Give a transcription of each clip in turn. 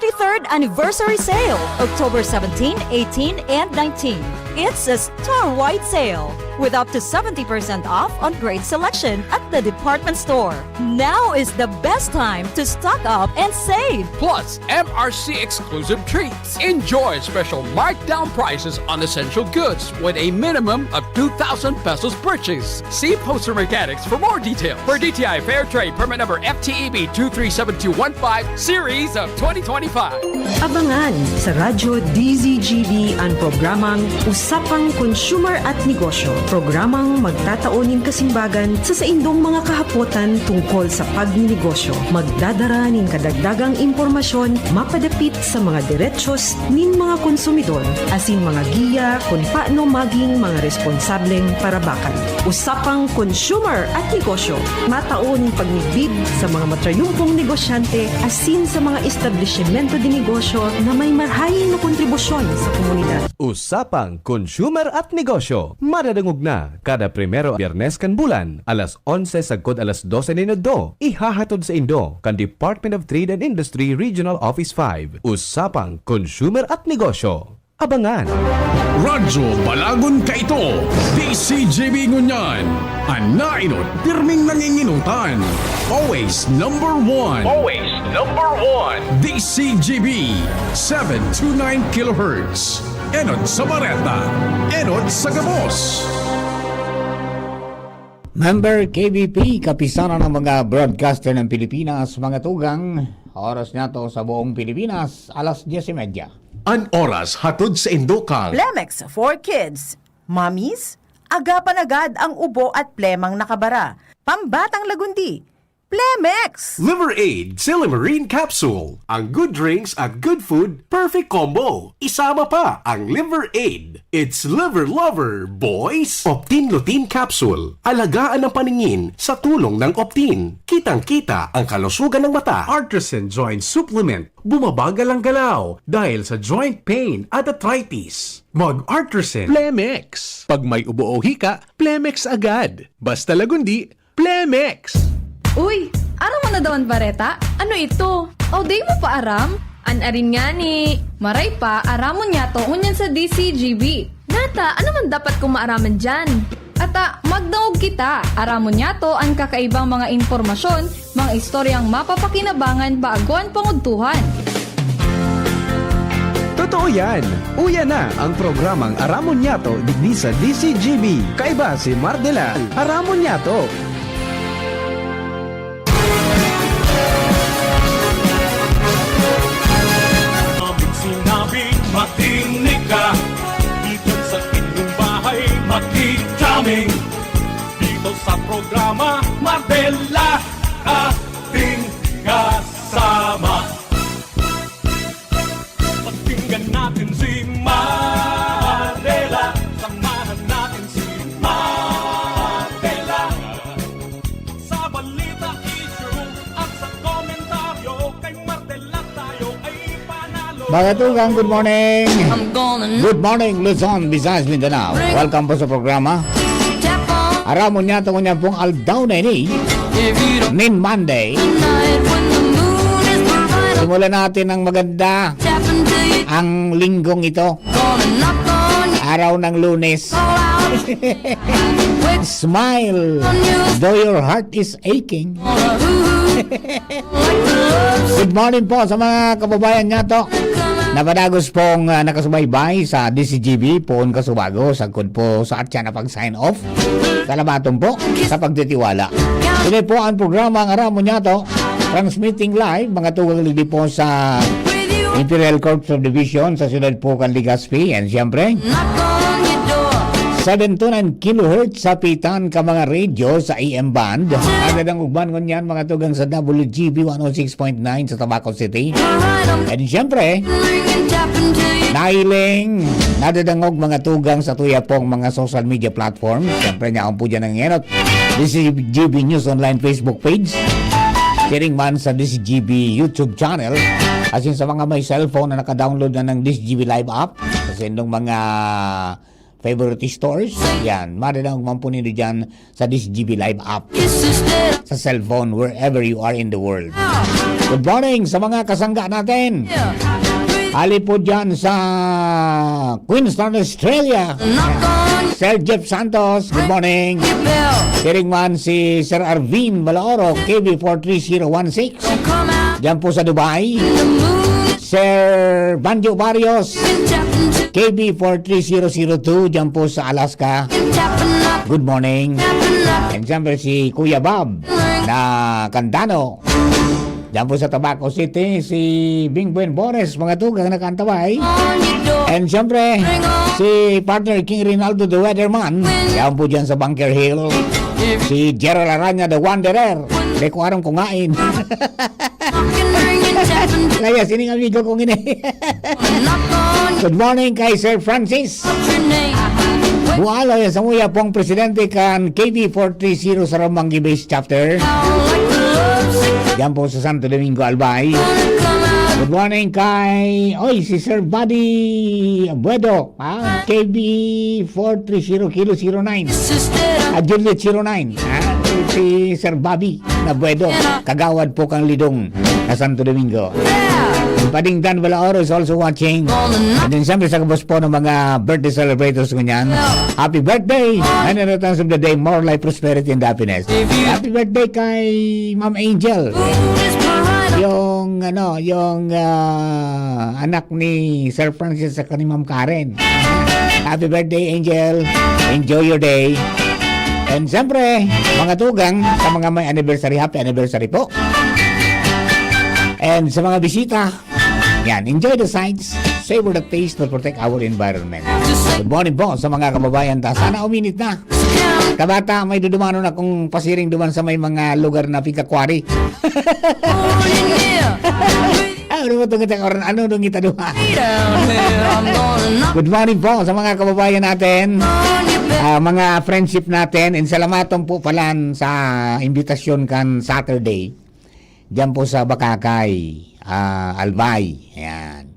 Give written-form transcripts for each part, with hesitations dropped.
23rd Anniversary Sale, October 17, 18, and 19. It's a store-wide sale with up to 70% off on great selection at the department store. Now is the best time to stock up and save. Plus, MRC exclusive treats. Enjoy special markdown prices on essential goods with a minimum of 2,000 pesos purchase. See Poster Mechanics for more details. For DTI Fair Trade Permit Number FTEB 237215 Series of 2025. Abangan sa Radyo DZGB ang programang Usapang Consumer at Negosyo. Programang magtataonin kasimbagan sa saindong mga kahapotan tungkol sa pagninegosyo. Magdadara nin kadagdagang impormasyon mapadapit sa mga diretsyon nin mga konsumidor asin mga giya kung paano maging mga responsableng parabakan. Usapang Consumer at Negosyo. Mataon pagnigbid sa mga matrayumpong negosyante asin sa mga establishmento de negosyo na may marhayin na kontribusyon sa komunidad. Usapang Consumer at Negosyo. Madadangog na kada primero Biyernes kan bulan, alas 11 sagkod alas 12 minuto. Ihahatod sa Indo kan Department of Trade and Industry Regional Office 5. Usapang Consumer at Negosyo. Abangan! Radyo Balagon ka ito, DCGB Ngunyan, Anainot, pirming nanginginutan. Always number one. Always number one. DCGB, 729 kHz. Enot sa Bareta, Enot sa Gabos. Member KBP, kapisanan ng mga broadcaster ng Pilipinas, mga tugang, oras na to sa buong Pilipinas, alas 10:30. An oras hatod sa Indokang. Plemex for Kids. Mommies, agapan agad ang ubo at plemang nakabara. Pambatang lagundi. Plemex! Liver Aid Silimarine Capsule. Ang good drinks at good food, perfect combo. Isama pa ang Liver Aid. It's liver lover, boys! Optin Lutein Capsule. Alagaan ang paningin sa tulong ng Optin. Kitang-kita ang kalusugan ng mata. Artisan Joint Supplement. Bumabagal ang galaw dahil sa joint pain at arthritis. Mag-Artisan Plemex. Pag may ubo o hika, Plemex agad. Basta lagundi, Plemex. Uy, aram mo na daw ang bareta? Ano ito? O day mo pa aram? Anarin nga ni. Maray pa, aramon niya to unyan sa DCGB. Nata, ano man dapat kong maaraman dyan? Ata, magdaog kita. Aramon niya to ang kakaibang mga impormasyon, mga istoryang mapapakinabangan baaguan pangudtuhan. Totoo yan! Uya na ang programang Aramon Yato digdi sa DCGB. Kaiba si Mardela. Aramon Yato. Makinig ka dito sa inyong bahay, makikaming dito sa programa Mardela, ating kasama. Pakinggan natin si Mardela, samahan natin si Mardela sa balita, issue at sa komentaryo. Kay Mardela tayo ay panalo. Mga tugang, good morning! Good morning, Luzon, Visayas, Mindanao. Welcome po sa programa. Aramon niya ito kanya pong aldaw na ini. Nin Monday. Simulan natin ng maganda ang linggong ito. Araw ng Lunes. Smile, though your heart is aching. Good morning po sa mga kababayan niya to. Napadagos pong nakasubaybay sa DCGB poon kasubago sagkod po sa atya na pag-sign off. Salamatong po sa pagtitiwala. Ito po ang programa ang Aramon niya to. Transmitting live mga tugang lidi po sa Imperial Corps of Division sa siyudad po kan Legazpi. And siyempre 729 kHz sa pitan ka mga radio sa AM band. Agad ang ugban ko niyan mga tugang sa WGB 106.9 sa Tabaco City. And siyempre nailing nadadangog mga tugang sa tuya pong mga social media platform. Siyempre niya po dyan ang enot DCGB News Online Facebook page. Sharing man sa DCGB YouTube channel. As in sa mga may cellphone na naka-download na ng DCGB Live app. Kasi nung mga favorite stores. Yan, madadang mampunin nyo dyan sa DCGB Live app. Sa cellphone, wherever you are in the world. Good morning sa mga kasangga natin. Ali po dyan sa Queenstown, Australia. Sir Jeff Santos, good morning. Hearing man si Sir Arvin Malaoro, KB43016. Dyan po sa Dubai. Sir Banjo Barrios, KB43002, dyan po sa Alaska. Good morning. And siyempre si Kuya Bob na Candano. Diyan po sa Tabaco City, si Bing Buen Bores, mga tugang nakantaway. And siyempre, si partner King Rinaldo the Weatherman. Diyan po dyan sa Bunker Hill. Si Gerald Aranya the Wanderer. Hindi ko aram kungain. Kaya sining amigo kong ini. Good morning kay Sir Francis. Bualo yan sa muya pong presidente kan KB430 sa Ramanggi Base Chapter. Yan po sa Santo Domingo, Albay. Good morning kay si Sir Buddy Abuedo, KB430 Kilo 09 Juliet 09, si Sir Bobby Abuedo, kagawad po kang lidong sa Santo Domingo. Pading Dan Balaoro is also watching. And then siyempre sa kabos po ng mga birthday celebrators ko niyan. Happy birthday! Many returns of the day, more life, prosperity, and happiness. Happy birthday kay Ma'am Angel. Yung anak ni Sir Francis sa ni Ma'am Karen. Happy birthday, Angel. Enjoy your day. And siyempre, mga tugang, sa mga may anniversary, happy anniversary po. And sa mga bisita, yan, enjoy the sights, savor the taste, but protect our environment. Good morning po sa mga kababayan ta. Sana uminit na. Kabata, may dudumano na kung pasiring duman sa may mga lugar na pikakwari. Ano nung kita duha? Good morning po sa mga kababayan natin, mga friendship natin, and salamaton po pala sa imbitasyon kan Saturday. Diyan po sa Bakakay, Albay. Ayan.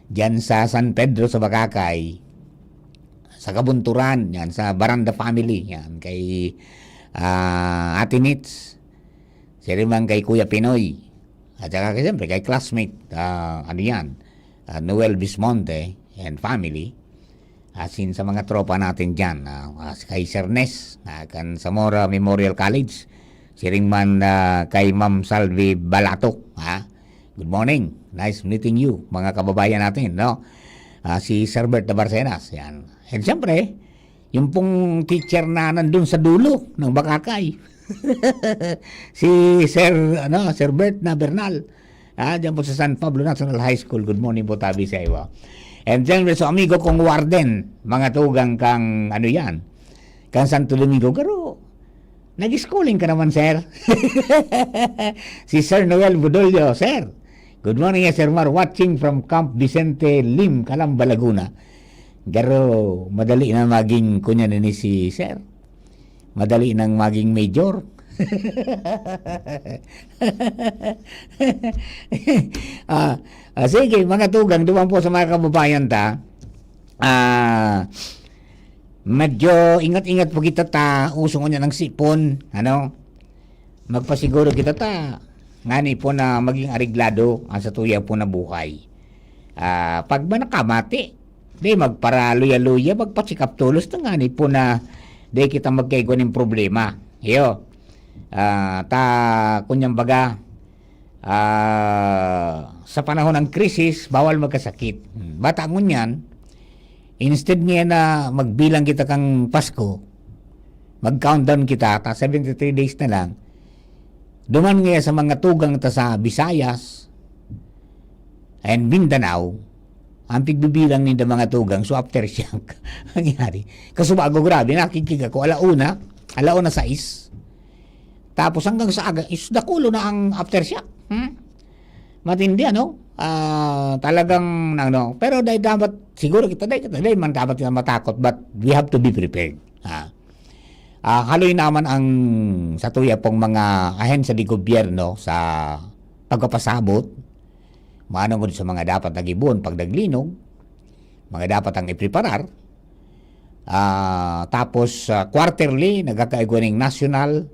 Diyan sa San Pedro sa Bakakay. Sa Kabunturan. Yan, sa Baranda Family. Yan, kay Ate Nits. Sirimang kay Kuya Pinoy. At saka siyempre kay classmate. Noel Bismonte and family. Asin sa mga tropa natin dyan. Kay Sir Nes. Kan Zamora Memorial College. Siring man kay Ma'am Salvi Balatok. Good morning. Nice meeting you, mga kababayan natin, no? Si Sir Bert de Barcenas. Yan. And siyempre, yung pong teacher na nandun sa dulo ng Bakakay. Si Sir Bert na Bernal. Diyan po sa San Pablo National High School. Good morning po, tabi sa iyo. And siyempre, so amigo kong warden, mga tugang kang kang Santo Domingo. Pero, nag-schooling ka naman, sir. Si Sir Noel Budolio, sir. Good morning, Sir Mar. Watching from Camp Vicente Lim, Calamba, Laguna. Pero madali na maging kunya ni si sir. Madali nang maging major. Sige, mga tugang, duman po sa mga kababayan ta. Medyo ingat-ingat po kita ta, usong niya ng sipon, magpasiguro kita ta, ngani po na maging ariglado ang sa tuya po na buhay. Pag ba nakamati, di magparaluya-luya, magpatsikap tulos na ngani po na di kita magkaigo ng problema. Iyo, kunyang baga, sa panahon ng krisis, bawal magkasakit. Batangon yan, instead niya na magbilang kita kang Pasko, mag-countdown kita, 73 days na lang, duman nga sa mga tugang ta sa Visayas and Mindanao, ang pigbibilang ninda mga tugang, so after siya, nangyari. Kasubago, grabe, nakikiga ko, alauna 6. Tapos hanggang sa aga, isdakulo na ang aftershock. Matindi, talagang, pero dahil dapat, siguro dahil man dapat kita matakot, but we have to be prepared. Haloy naman ang sa tuya pong mga ahensya di gobyerno sa pagpapasabot, manungod sa mga dapat nag-ibon pag naglinog, mga dapat ang ipreparar, Tapos quarterly nagkakaigwa ng national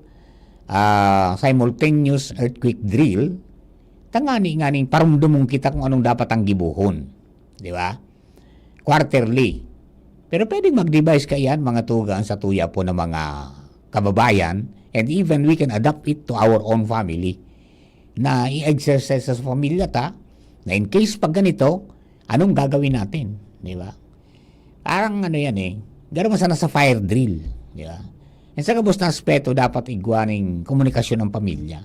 simultaneous earthquake drill. Tangani parumdumong kita kung anong dapat ang gibuhon. Di ba? Quarterly. Pero pwedeng mag-devise ka yan, mga tugang sa tuya po ng mga kababayan, and even we can adapt it to our own family na i-exercise sa pamilya na in case pag ganito, anong gagawin natin? Di ba? Parang yan gano'n sana sa fire drill. Di ba? And sa kabus na aspeto, dapat igwaning komunikasyon ng pamilya.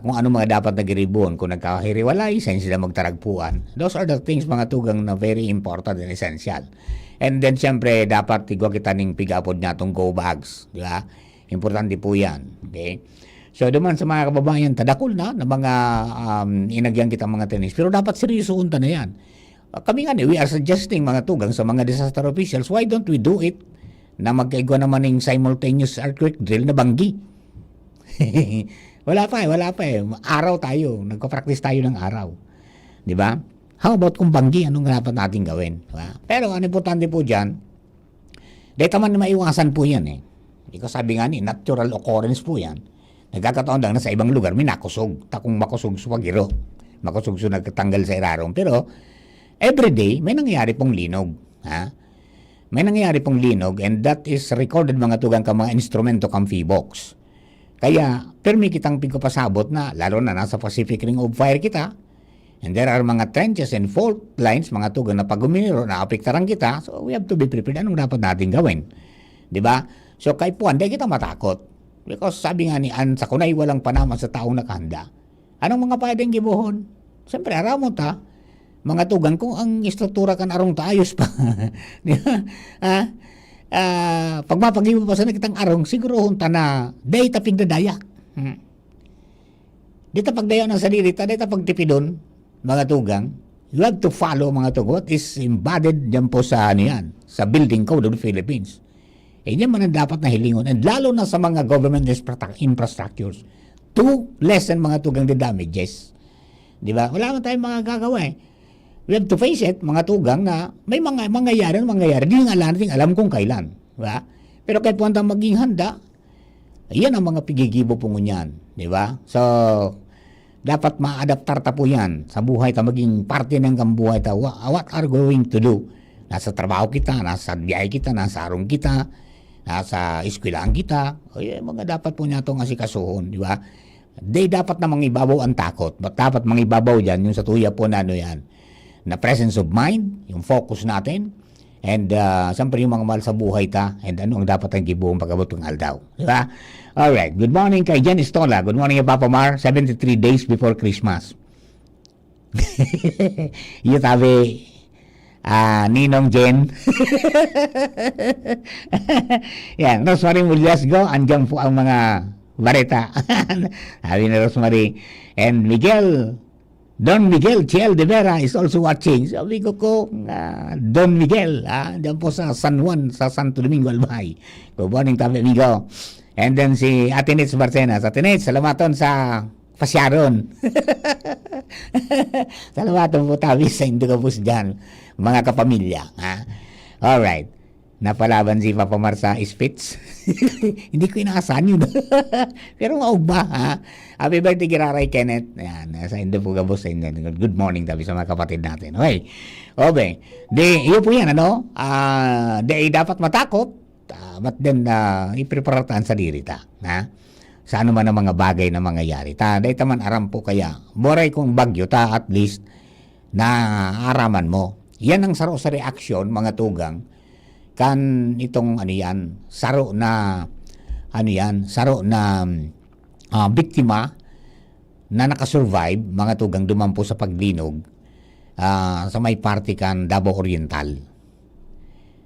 Kung ano mga dapat nag-ribon, kung nagkakahiriwalay, saan sila magtaragpuan. Those are the things, mga tugang, na very important and essential. And then, siyempre, dapat igwa kita ng pigapod na itong go bags. Di ba? Importante po yan. Okay? So, duman sa mga kababayan, tadakol na mga inagyan kita mga tenis. Pero dapat seryosoon na yan. Kami nga, we are suggesting, mga tugang, sa mga disaster officials, why don't we do it na magkaigwa naman ng simultaneous earthquake drill na banggi? Wala pa eh. Araw tayo. Nagko-practice tayo ng araw. Di ba? How about kung banggi? Anong dapat natin gawin? Diba? Pero ang importante po dyan, dahil man na maiwasan po yan Hindi ko sabi nga natural occurrence po yan. Nagkakataon lang na sa ibang lugar, may nakusog. Takong makusog sa pagiro. Makusog sa nagtanggal sa irarong. Pero, everyday, may nangyayari pong linog. May nangyayari pong linog, and that is recorded, mga tugang, ka mga instrumento kang box. Kaya, permi kitang pagkapasabot na, lalo na nasa Pacific Ring of Fire kita, and there are mga trenches and fault lines, mga tugang na pag uminiro, naapektaran kita, so we have to be prepared. Anong dapat natin gawin? Diba? So, kahit po, hindi kita matakot. Because sabi nga ni Ann, sa kunay walang panama sa taong nakahanda. Anong mga pwedeng gibuhon? Siyempre, aramon mga tugang, kung ang istruktura kan arong taayos pa. Diba? Pag mapag-ibo pa sa nakitang arong, siguro hunta na day tapig na dayak. Dito pagdayo ng sarili, dito pagtipidon, mga tugang, you have to follow, mga tugang, what is embodied dyan po sa sa building code of the Philippines. Yan man ang dapat na hilingon, and lalo na sa mga government infrastructures to lessen, mga tugang, the damages. Di ba? Wala man tayong mga gagawa We have to face it, mga tugang, na may mga mangyayari. Di nga alam kung kailan. Diba? Pero kahit po hanggang maging handa, yan ang mga pigigibo po ngunyan. Diba? So, dapat ma-adaptar ta po yan sa buhay ta, maging parte ng buhay ta. What are going to do? Nasa trabaho kita, nasa biyahe kita, nasa arong kita, nasa eskwelahan kita. Mga dapat po niya itong asikasuhon. Diba? They dapat na mangibabaw ang takot. Dapat mangibabaw dyan, yung sa tuya po na yan. Na presence of mind, yung focus natin, and siyempre yung mga mahal sa buhay ta, and ano ang dapat ang gibuong pag-abot ng aldaw. Diba? Alright, good morning kay Jen Estola. Good morning kay Papa Mar, 73 days before Christmas. Yung sabi, Ninong Jen. Yan, Rosemary Mulyasgo, andyan po ang mga bareta. Sabi na Rosemary. And Don Miguel Chiel de Vera is also watching. Sabi ko Don Miguel, dyan po sa San Juan, sa Santo Domingo, Albay. Good morning, tabi amigo. And then si Atenets Barcenas. Atenets, salamaton sa pasyaron. Salamaton po tabi sa Indugabus dyan, mga kapamilya. Alright. Napalaban si Papa Mar sa Spitz. Hindi ko inaasahan yun. Pero maugba, Happy birthday, Giraray Kenneth. Ayan, sa Indugabus. Good morning, tabi sa mga kapatid natin. Okay. Iyo po yan, dapat matakot, but then, ipreparatan sa dirita. Sa ano man ang mga bagay na mangyayari. Dahil taman aram po kaya, boray kong bagyo at least, na araman mo. Yan ang saro sa reaksyon, mga tugang, kan itong saro na biktima na nakasurvive, mga tugang, dumampo sa paglinog sa may party kan Davao Oriental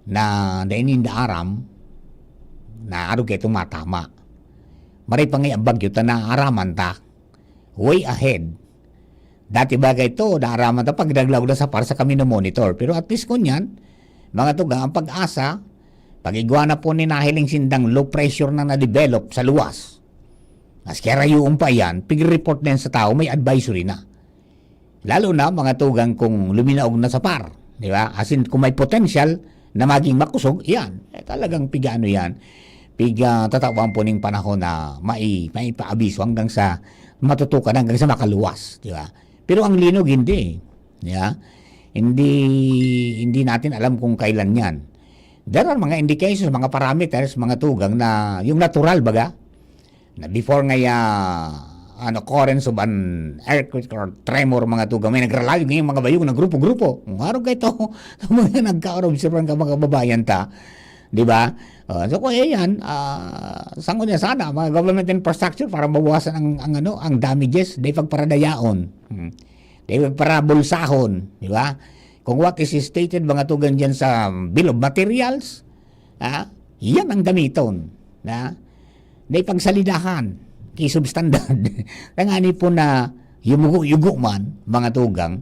na dainin da aram na aro kayo matama maray pa ngay ang bagyo ta na araman ta way ahead. Dati bagay to na araman ta pagdaglaw na sa para sa kami na monitor, pero at least kunyan, mga tugang, ang pag-asa, pag-igwana po ni nahiling sindang low pressure na na-develop sa luwas. As kaya rayuong pa yan, pig-report na sa tao, may advisory na. Lalo na, mga tugang, kung luminaog na sa par. Di ba? As in, kung may potential na maging makusog, yan. Talagang piga ano yan. Piga tatawang po ning panahon na maipaabiso hanggang sa matutukan, hanggang sa makaluwas. Di ba? Pero ang linog, hindi. Yeah? Hindi natin alam kung kailan yan. There are mga indications, mga parameters, mga tugang na yung natural baga, na before ngaya an occurrence of an earthquake or tremor, mga tugang, may nagralayo ngayon mga bayog na grupo-grupo. Araw kayo ito, mga nagka-observe ka mga kababayan ta. Di ba? So kung yan, sango niya sana, mga government infrastructure para mabawasan ang damages, di pagparadayaon. Di pagparabulsahon. Di ba? Kung what is stated mga tugang dyan sa bill of materials, yan ang gamiton. Di pagsalidahan, kisubstandard. Tangani po na yumugo-yugo man, mga tugang,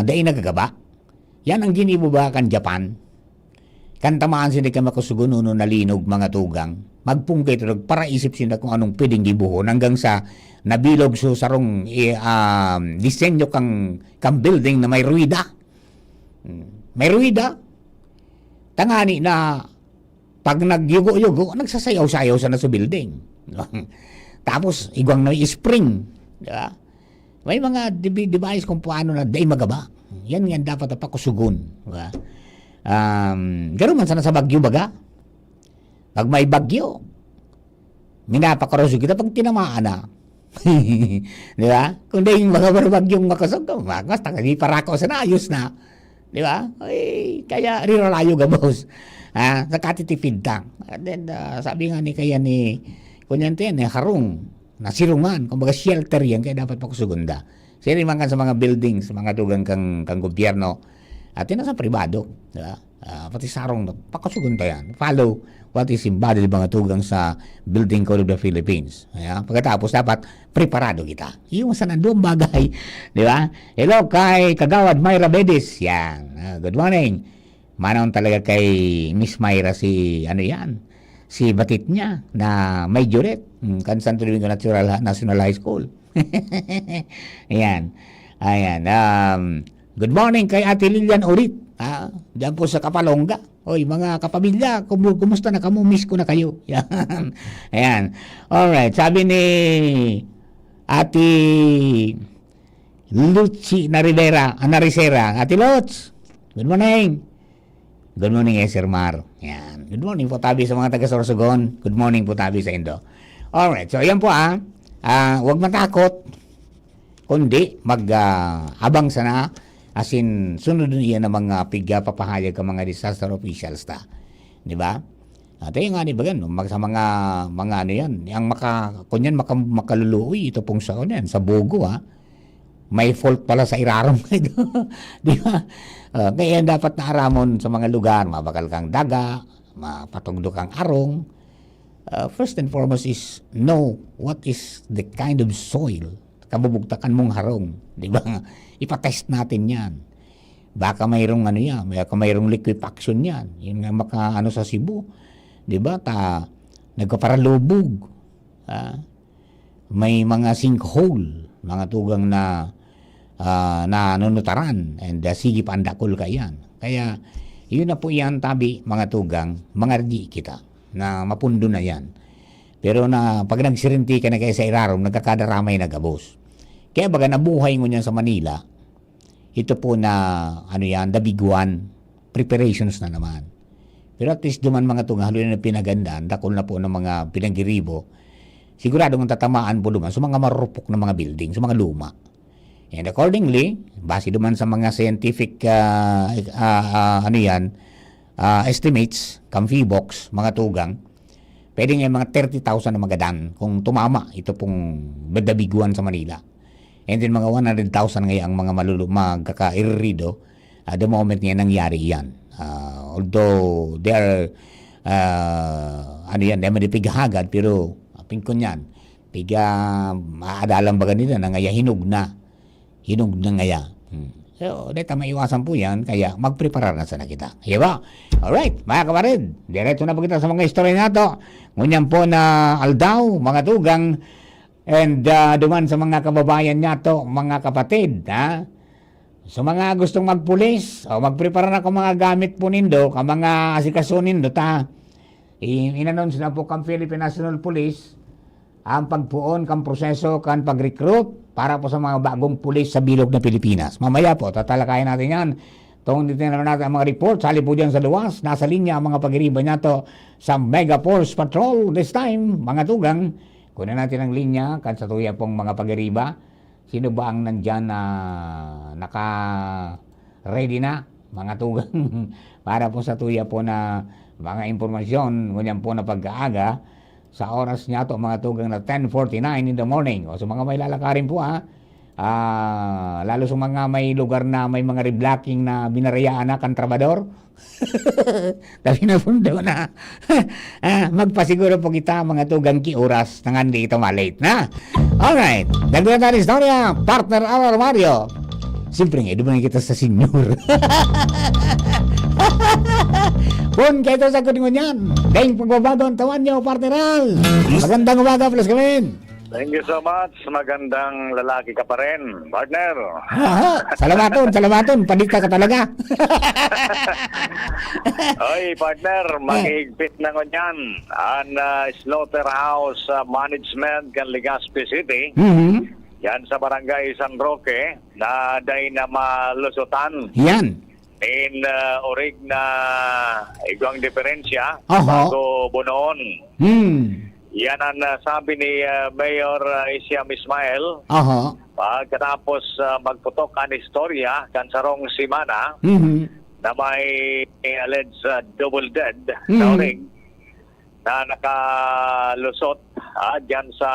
dahil nagagaba. Yan ang ginibubakan Japan. Kantamaan sila ka makusugun no nalinog, mga tugang. Magpungkay ito, para isip sila kung anong pwedeng gibuhon hanggang sa nabilog so sarong disenyo kang building na may ruida. May ruida. Tangani na pag nagyugo-yugo, nagsasayaw-sayaw sa nasa building. Tapos, igwang na spring. Diba? May mga device kung paano na day magaba. Yan dapat na pakusugun. Diba? Gano'n man sana sa bagyo baga. Pag may bagyo, minapakaroso kita pag tinamaan na. Diba? Kung di yung mga bagyong makasog, basta hindi parako sa naayos na. Diba? Ay, kaya riralayo ka, boss. Sa katitipid tang. And then, sabi nga ni kaya ni kunyente yan, harong, nasirungan, kumbaga shelter yan, kaya dapat pakusugunda. Siriman ka sa mga buildings, sa mga tugang kang gobyerno, at yun sa pribado, diba? Pati sarong, pakusugunda yan. Follow what is embodied mga tugang sa Building Code of the Philippines. Pagkatapos, dapat preparado kita. Yung sa nandun bagay, di ba? Hello kay Kagawad Myra Bedes. Yan. Good morning. Manaon talaga kay Miss Myra si si batit niya na may juret. Kan Santo Domingo National High School. Ayan. Good morning kay Ate Lilian Urit. Diyan po sa Kapalongga. Oy, mga kapamilya, kumusta na kamo? Miss ko na kayo. Yan. Ayan. Alright. Sabi ni Ate Lucy Narisera. Ate Lutz. Good morning. Good morning, Sir Mar. Yan. Good morning po tabi sa mga taga Sorsogon. Good morning po tabi sa Indo. Alright. So, ayan po huwag matakot. Kundi, abang sana. As in, sunod niya ng mga papahayag ka mga disaster officials ta. Di ba? At yung nga, di ba yan? Sa mga ano yan, yung kunyan makaluluwi, ito pong sa Bogo, may fault pala sa irarom. Di ba? Kaya dapat naaramon sa mga lugar, mabakal kang daga, mapatugdo kang arong. First and foremost is know what is the kind of soil kabubugtakan mong harong. Di ba? Ipatest natin yan. Baka mayroong baka mayroong liquefaction yan. Yun nga sa Cebu. Di ba? Nagkaparalubog. May mga sinkhole, mga tugang na nanunutaran and sige pandakol ka yan. Kaya yun na po yan tabi, mga tugang, mga di kita na mapundo na yan. Pero pag nagsirinti ka na kayo sa irarom, nagkakadaramay na gabos. Kaya baga nabuhay mo niyan sa Manila, ito po na the big one, preparations na naman. Pero at least duman mga tugang, halo na pinagandaan, dakol na po ng mga pinagiribo, siguradong tatamaan po duman sa mga marupok na mga building, sa mga luma. And accordingly, base duman sa mga scientific estimates, Camfibox, mga tugang, pwede nga mga 30,000 na magadan kung tumama ito pong badabiguan sa Manila. And then mga 100,000 ngayon ang mga magkakairrido the moment nga nangyari yan. Although they are they manipigahagad, pero pingkon yan. Maadalang baga nila na ngaya hinog na ngaya. So, dito maiwasan po yan, kaya magprepara na sana kita. Diba? Alright, mga kaparid, diretso na po kita sa mga istorya nato. Ngunyan po na aldaw, mga tugang, and duman sa mga kababayan nato, mga kapatid, So mga gustong magpulis, o magprepara na ko mga gamit po nindo, ka mga asikaso nindo ta. In-announce na po kang Philippine National Police ang pagpuon kang proseso kan pag-recruit para po sa mga bagong pulis sa bilog na Pilipinas. Mamaya po, tatalakayin natin yan. Tungkol dito na natin ang mga report. Sali po dyan sa luwas. Nasa linya ang mga pag-iriba niya to sa Mega Force Patrol. This time, mga tugang, kunin natin ang linya kan sa tuya pong mga pag-iriba. Sino ba ang nandyan na naka-ready na, mga tugang, para po sa tuya po na mga impormasyon, ngunyan po na pag-aaga, sa oras niya to mga tugang na 10:49 in the morning. O sa mga may lalakarin po lalo sa mga may lugar na may mga reblocking na binarayaan na kan trabador. Tapi na pundo na. Magpasiguro po kita mga tugang ki oras nang hindi ito malate na. Alright, dagdagan natin istorya, partner Alar Mario. Siyempre nga, dumating kita sa senior. Kung kayo sa kuningon yan, dahil pagbabago ang tawan nyo, partner Al. Magandang umaga, plus kami. Thank you so much. Magandang lalaki ka pa rin, partner. Salamaton. Padika ka talaga. Oy, partner, maghigpit na ko niyan. Ang slaughterhouse management kan Legazpi City. Mm-hmm. Yan sa barangay San Roque na day na malusutan. Yan. In orig na igwang diferensya Aha. bago bunoon. Yan ang sabi ni Mayor Isyam Ismail. Aha. Pagkatapos magputok ang istorya kan sarong simana na may alleged double dead na orig na nakalusot dyan sa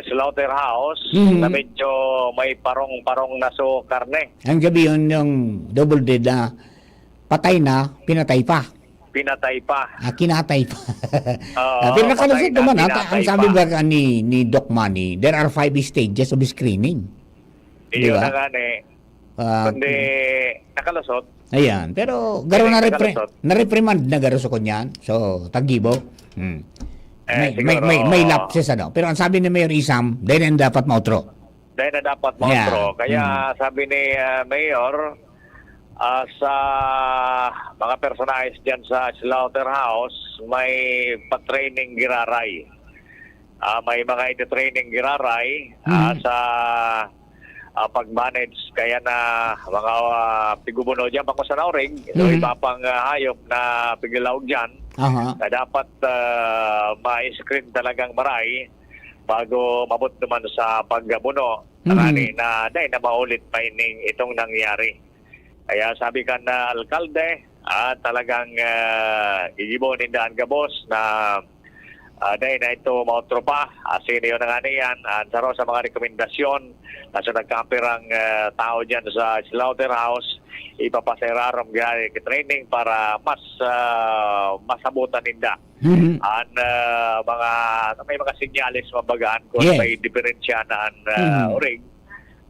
slaughterhouse na medyo may parong-parong naso karne. Ang gabi yun yung double dead na patay na, pinatay pa. Pinatay pa. Kinatay pa. Pero nakalusot naman. Ang sabi ba ni Doc Manny, there are 5 stages of screening. Iyo diba? na gani. Kundi nakalusot. Ayan. Pero garo na reprimand na garo sa kunyan. So, tagibo. May lapses ano. Pero ang sabi ni Mayor Isam, dahil na dapat mautro. Dahil na dapat mautro. Yeah. Kaya sabi ni Mayor, sa mga personalis dyan sa slaughterhouse, may pa-training giraray. May mga iti-training giraray sa pag-manage. Kaya na mga pigubuno dyan, bako sa nauring, iba pang hayop na pigilaw dyan, na dapat ma-screen talagang maray bago mabot naman sa paggabuno. Na dahil na maulit pa itong nangyari. Kaya sabi ka na alkalde, talagang igibon nindaan gabos na dahil na ito mautro pa. Sino yun na nga niyan. Saro sa mga rekomendasyon na sa nagkampirang tao dyan sa slaughterhouse, ipapaseraram gaya training para mas masabutan ninda. May mga sinyalis mabagaan kung may diferensya na orig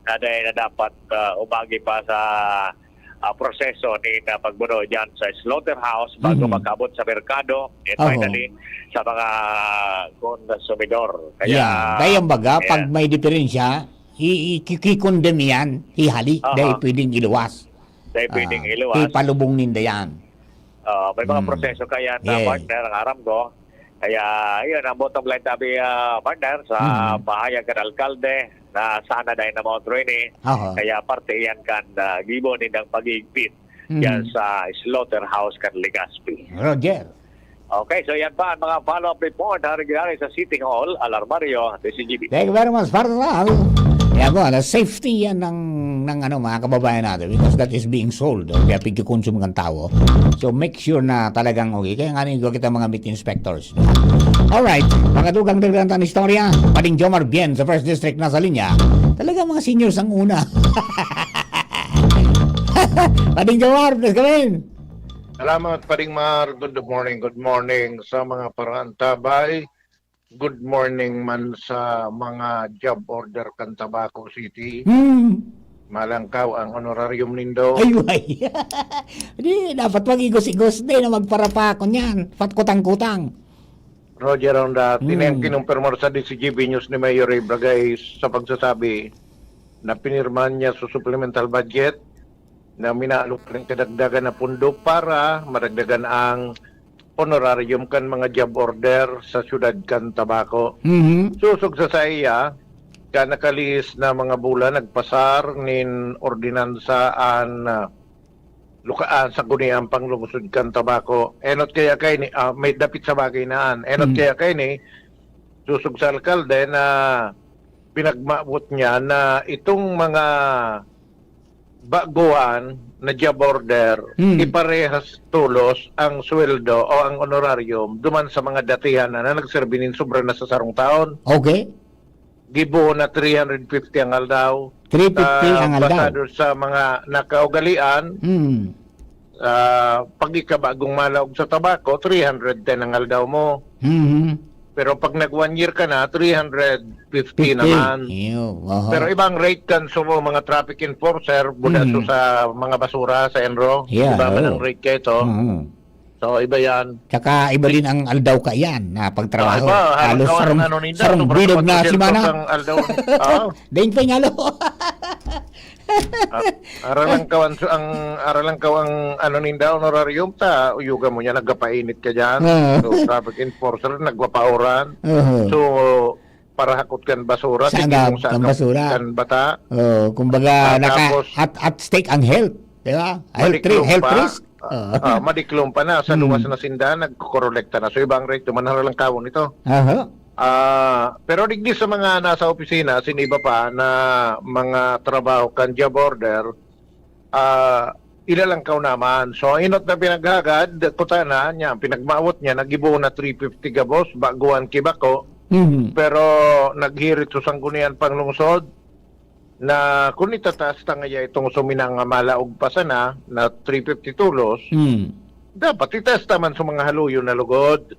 na dahil na dapat umagi pa sa proseso ni na pagbuno dyan sa slaughterhouse bago makabot sa merkado at finally sa mga konsumidor. Kaya ang baga, pag may diferensya, ikikondem yan, ihali, dahil pwedeng iluwas. Dahil pwedeng iluwas. Ipalubong ninda yan. May mga proseso kaya na partner ang aram ko. Kaya yun, ang bottom line tabi partner sa pahayag ka alkalde na sana dahil na mga training. Kaya parte yan kan gibo nindang pag-iigpit yan sa slaughterhouse kan Legazpi. Roger. Okay, so yan pa ang mga follow-up report na nangyari sa City Hall, Alarmario, DCGB. Thank you very much, Partner. Yan po, safety yan ng mga kababayan natin because that is being sold. Kaya pagkikonsum ng tao. So make sure na talagang okay. Kaya nga rin kita mga meat inspectors. Alright, mga tugang dagdagan ng istorya. Pading Jomar Bien sa First District na sa linya. Talagang mga seniors ang una. Pading Jomar, please come in. Salamat Pading Mar. Good morning sa mga parantabay. Good morning man sa mga job order kan Tabaco City. Malangkaw ang honorarium nindo. Ay. Di, dapat mag-igos-igos din na magparapa ko niyan. Patkutang-kutang. Roger on that. Kinumpirmar sa DCGB News ni Mayor Ray Bragay sa pagsasabi na pinirmahan niya sa supplemental budget na minaalok rin kadagdagan na pundo para maragdagan ang honorarium kan mga job order sa syudad kan Tabaco. Susog sa iya, ka nakalis na mga bulan nagpasar nin ordinansaan lukaan sa guniang panglungsod kan Tabaco. Enot kaya kay ni may dapit sa bagay naan. Enot kaya kay ni susog sa alkalde na pinagmaabot niya na itong mga baguhan na job order, iparehas tulos ang sweldo o ang honorarium duman sa mga datihan na nagserbinin sobra na sa sarong taon. Okay. Gibo na 350 ang aldaw. 350 ang aldaw. Basado sa mga nakaugalian, pag ikabagong malawag sa tabako, 310 ang aldaw mo. Pero pag nag 1 year ka na, 350 naman. Pero ibang rate kan so mga traffic enforcer, budaso sa mga basura sa Enro. Iba man ang rate kayo ito. So iba yan. Tsaka iba din ang aldaw ka yan na pagtrabaho. Halos sarong bilog na si Mana. Daing pa ngalo. Aralang kawan aralang kawang ano ninda honorarium ta uyuga mo niya nagapainit ka diyan. So traffic enforcer nagwapauran. So para hakot kan basura tingin sa basura kan bata. Kumbaga naka at stake ang health, di ba? Health risk. Madiklom pa na sa luwas na sindahan nagkokolekta na. So ibang rate man lang kawon ito. Pero digdi sa mga nasa opisina, siniba pa na mga trabaho kan job order, ilalang kaw naman. So inot na pinaghagad, kuta na niya, pinagmaawot niya, nagibo na 350 gabos, baguan kibako, pero naghirit sa sanggunian panglungsod, na kung itataas ta ngaya itong suminang malaog pa sana, na 350 tulos, dapat itesta man sa mga haluyo na lugod.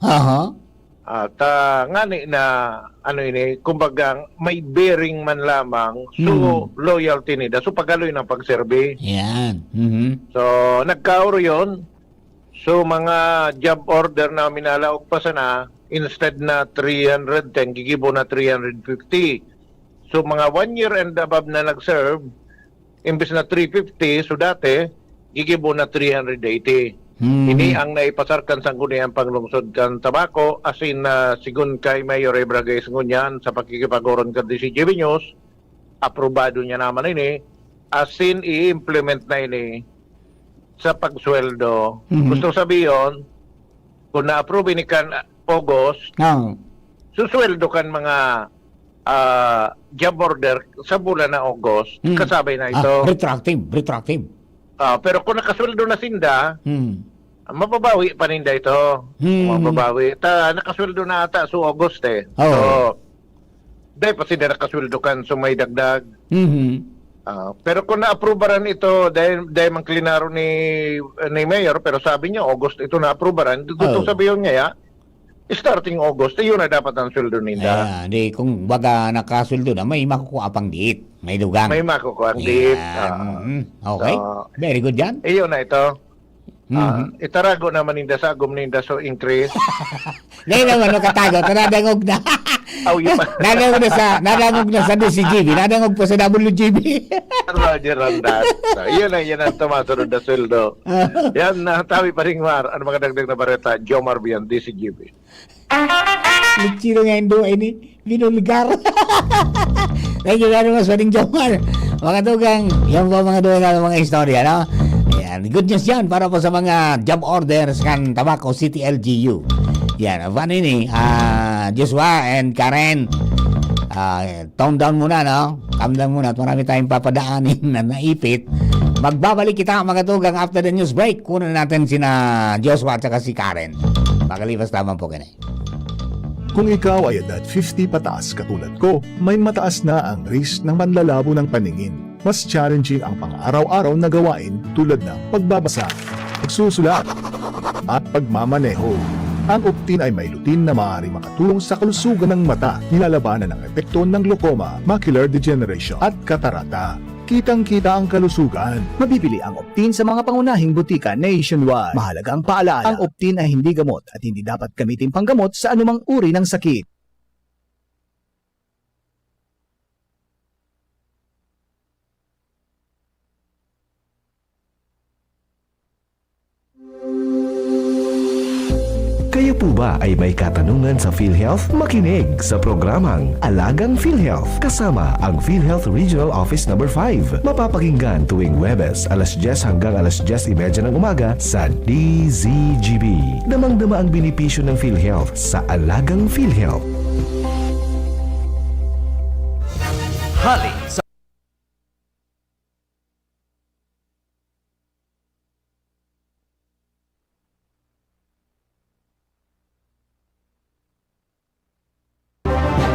At ngani na ano ini kumbaga may bearing man lamang so loyalty nida so pagaloy ng pagserbe. Yan. So nagkauro yon. So mga job order na minalaog pa sana instead na 310 gigibo na 350. So mga 1 year and above na nag-serve imbes na 350 so dati gigibo na 380. Ini ang naipasarkan sa guniang panglungsod kan Tabaco asin na sigun kay Mayor Ebragay ngunyan sa pakikipagoron kan DCGB News aprobado niya naman ini asin i-implement na ini sa pagsweldo. Gusto sabihin kung na-approve ini kan August susweldo kan mga job order sa bulan na August kasabay na ito. Retroactive. Pero kung nakasweldo na sinda, mababawi pa ninda ito. Mababawi. Nakasweldo na ata so August eh. So, dahil pa sinda nakasweldo kan so may dagdag. Pero kung na-approveran ito, dahil mangklinaro ni Mayor, pero sabi niya August ito na-approveran, gusto sabihin niya starting August, yun na dapat ang sweldo ninda. Di kung baga nakasweldo na, may makukuha pang diit. May dugang. May makukuha ang diit. Okay. Very good yan. Iyon na ito. Itarago naman ninda sa agom ninda so increase. Dahil naman nakatago, nadangog na. Nadangog na sa DCGB, nadangog pa sa WGB. Roger on that. So, yan ang tumasunod na sweldo. Yan na tawi pa rin Mar. Ano mga dagdag na bareta? Jomar Bian, DCGB. Luchiro nga indo ini binulgar. Thank you very much, Paring Jomar. Mga tugang, yan po mga tugang ng mga istorya, no? Ayan, good news yan para po sa mga job orders kan Tabaco City LGU. Yan, paano ini? Joshua and Karen, tone down muna, no? Calm down muna at marami tayong papadaanin na naipit. Magbabalik kita mga tugang after the news break. Kunan natin sina Joshua at saka si Karen. Makalipas lamang po ganay. Kung ikaw ay edad 50 pataas katulad ko, may mataas na ang risk ng panlalabo ng paningin. Mas challenging ang pang-araw-araw na gawain tulad ng pagbabasa, pagsusulat, at pagmamaneho. Ang Optin ay may lutin na maaaring makatulong sa kalusugan ng mata, nilalabanan ng epekto ng glaucoma, macular degeneration at katarata. Kitang-kita ang kalusugan. Mabibili ang Optin sa mga pangunahing butika nationwide. Mahalaga ang paalala, ang Optin ay hindi gamot at hindi dapat gamitin panggamot sa anumang uri ng sakit. Kayo po ba ay may katanungan sa PhilHealth? Makinig sa programang Alagang PhilHealth kasama ang PhilHealth Regional Office No. 5. Mapapakinggan tuwing Huwebes alas 10 hanggang alas 10:30 ng umaga sa DZGB. Damang-dama ang benepisyo ng PhilHealth sa Alagang PhilHealth. Hali sa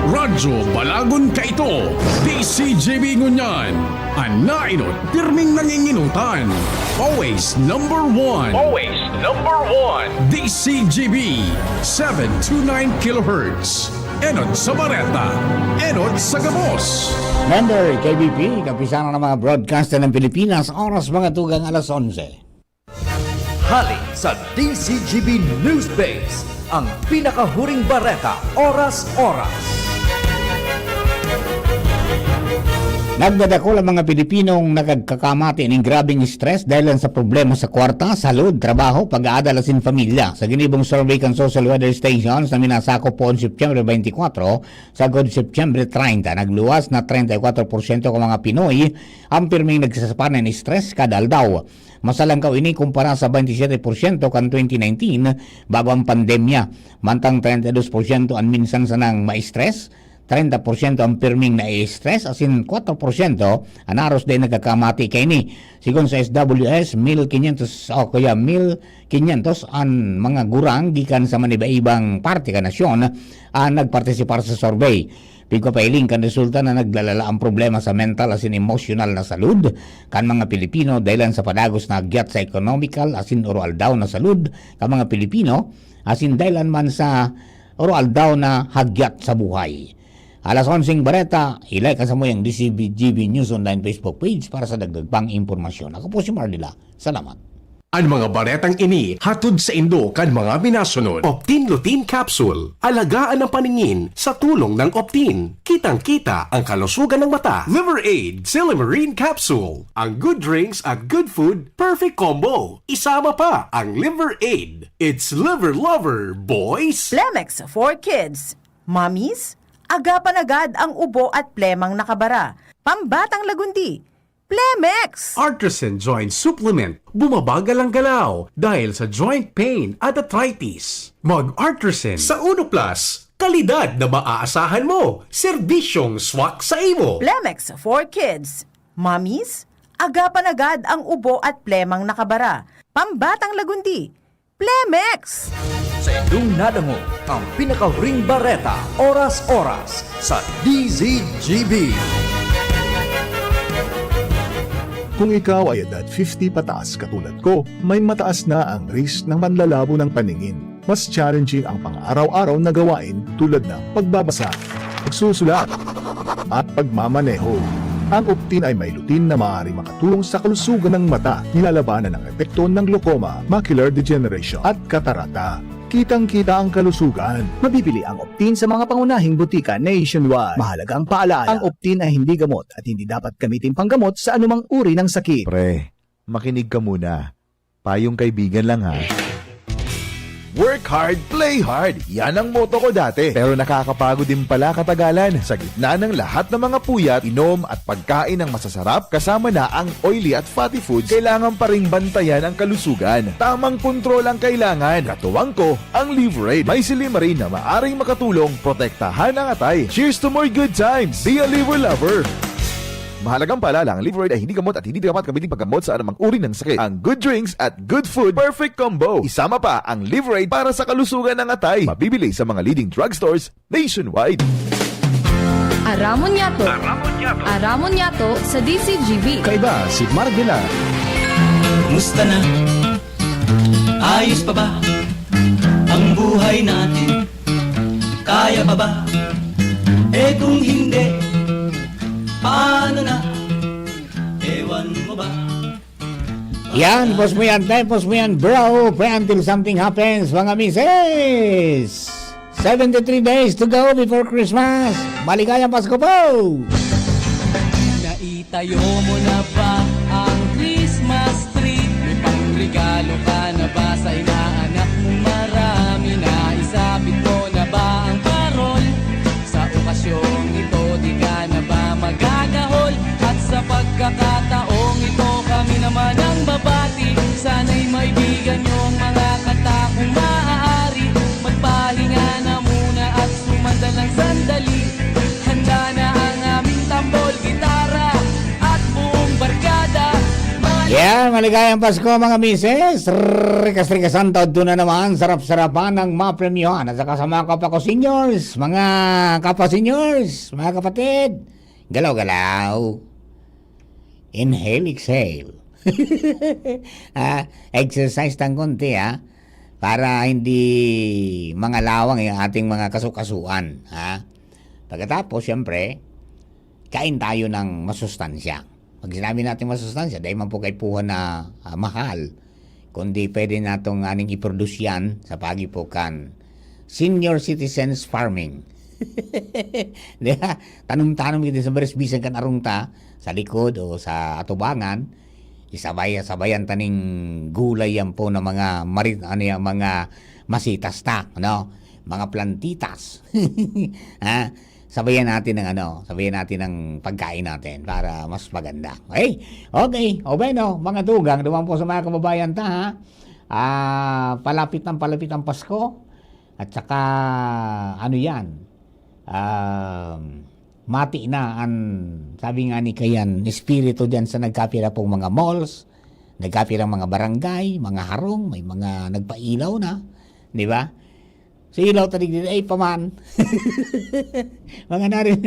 Radyo Balagon Kaito, DCGB Ngunyan, Anainot, pirming nanginginutan. Always number one. Always number one. DCGB, 729 kHz. Enot sa Bareta, Enot sa Gabos. Member KBP, kapisanan ng mga broadcaster ng Pilipinas, oras mga tugang alas 11. Hali sa DCGB Newsbase, ang pinakahuring bareta, oras-oras. Nagdadako ang mga Pilipinong nagkakamati ng grabing stress dahil sa problema sa kwarta, salud, trabaho, pag-aadala sin pamilya. Sa ginibong survey kan Social Weather Stations na minasako po September 24 sa September 30, nagluwas na 34% ng mga Pinoy ang pirming nagsasapa ng stress kada aldaw. Masalangkaw ini kumpara sa 27% kan 2019 bago ang pandemya. Mantang 32% ang minsan sanang ma-stress, 30% ang pirming na-stress, asin 4% ang aros din nagkakamati kay ni. Sigon sa SWS, 1,500 o kaya 1,500 ang mga gurang gikan sa maniba-ibang parte ka nasyon ang nagpartisipar sa survey. Pigpapailing kan resulta na naglalala ang problema sa mental asin emotional na salud kan mga Pilipino dahil sa padagos na agyat sa economical asin oral daw na salud kan mga Pilipino asin dahil man sa oral daw na hagyat sa buhay. Alas 11 Bareta, ilike ka sa mo yung DCGB News Online Facebook page para sa dagdag pang impormasyon. Ako po si Mardila. Salamat. Ang mga baretang ini hatod sa Indo kan mga binasunod. Optin Lutein Capsule. Alagaan ang paningin sa tulong ng Optin. Kitang-kita ang kalusugan ng mata. Liver Aid Silimarine Capsule. Ang good drinks at good food, perfect combo. Isama pa ang Liver Aid. It's liver lover, boys! Plemex for kids. Mommies, agapan agad ang ubo at plemang nakabara. Pambatang lagundi. Plemex! Artisan Joint Supplement, bumabagal ang galaw dahil sa joint pain at arthritis. Mag-Artisan Sa Uno Plus, kalidad na maaasahan mo. Serbisyong swak sa imo. Plemex for kids. Mommies, agapan agad ang ubo at plemang nakabara. Pambatang lagundi. Plemex! Sa inyong nadango, ang pinakahuring bareta, oras-oras sa DZGB. Kung ikaw ay edad 50 pataas katulad ko, may mataas na ang risk ng manlalabo ng paningin. Mas challenging ang pang-araw-araw na gawain tulad ng pagbabasa, pagsusulat, at pagmamaneho. Ang Optin ay may lutein na maaaring makatulong sa kalusugan ng mata, nilalabanan ang epekto ng glaucoma, macular degeneration at katarata. Kitang-kita ang kalusugan. Mabibili ang Optin sa mga pangunahing butika nationwide. Mahalaga ang paalala, ang Optin ay hindi gamot at hindi dapat gamitin panggamot sa anumang uri ng sakit. Pre, makinig ka muna. Payong kaibigan lang ha. Work hard, play hard. Yan ang motto ko dati. Pero nakakapagod din pala katagalan. Sa gitna ng lahat ng mga puyat, inom at pagkain ng masasarap, kasama na ang oily at fatty foods, kailangan pa ring bantayan ang kalusugan. Tamang kontrol ang kailangan. Katuwang ko, ang Liver Aid. May Silimarine na maaring makatulong protektahan ang atay. Cheers to more good times. Be a liver lover. Mahalagang paalala, ang Liver Aid ay hindi gamot at hindi dapat gamitin paggamot sa anumang uri ng sakit. Ang good drinks at good food, perfect combo. Isama pa ang Liver Aid para sa kalusugan ng atay. Mabibili sa mga leading drugstores nationwide. Aramon Yato. Aramon Yato sa DCGB. Kaiba si Mardila. Musta na? Ayos pa ba ang buhay natin? Kaya pa ba? Eh kung hindi, paano na? Ewan mo ba? Yan, pos mo yan, bro. Pray until something happens, mga misis. 73 days to go before Christmas. Maligayang Pasko po! Naitayo mo na ba ang Christmas tree? May pangregalo ka na ba sa inaanak mo? Marami na Yan, maligayang Pasko mga mises. Rikas-rikasan taon doon na naman. Sarap-sarapan ng mapremyohan. At saka sa mga kapako-seniors, mga kapaseniors, mga kapatid. Galaw-galaw. Inhale, exhale. Exercise ng konti para hindi mangalawang yung ating mga kasukasuan. Pagkatapos, siyempre, kain tayo ng masustansya. Pag sinabi natin masustansya, dahil man po kay puha na mahal, kundi pwede natong aning i-produce yan sa pagipukan senior citizens farming. Diba? Tanong-tanong kita sa beresbisan kan arungta sa likod o sa atubangan, sabayan taning gulay yan po na mga mga masitas ta, mga plantitas. Sabayan natin ng pagkain natin para mas maganda. Okay. O bueno, mga dugang, dumaan po sa mga kababayan ta, palapit ang Pasko. At saka, mati na sabi nga ni Kayan, espiritu dyan sa nagkapira pong mga malls, nagkapirang mga barangay, mga harong, may mga nagpailaw na, di ba? So, ilaw tanig dito, paman. Mga narin,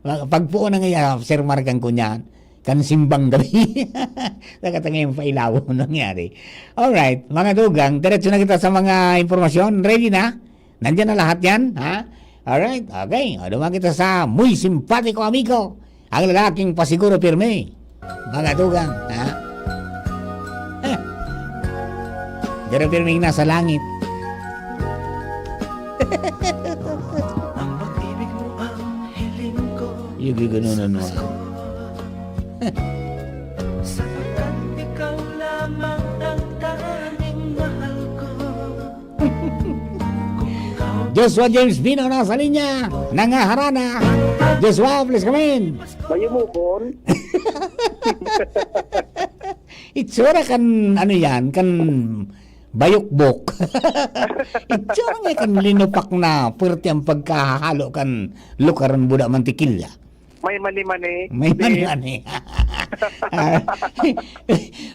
pagpuo na ngayon, Sir Markan ko niyan, kan simbang gabi. Nakatanga yung pailaw nangyari. Alright, mga dugang, diretso na kita sa mga impormasyon. Ready na? Nandiyan na lahat yan, Alright, okay. Dumaan kita sa muy simpatiko amigo, ang lalaking pasiguro pirme. Mga dugang, Pero pirming nasa langit. Ang pag-ibig mo ang hiling ko. Yung gano'n Sapagkat ikaw lamang ang tanging mahal ko. Joshua James Bino nasa linya. Nangaharana. Joshua, please come in. Bayo mo kon. Itsura kan, kan bayokbok. Itsura nga kan linupak na puwerte ang pagkahalo kan lukaran buda mantikilya. May mani-mani. May mani-mani.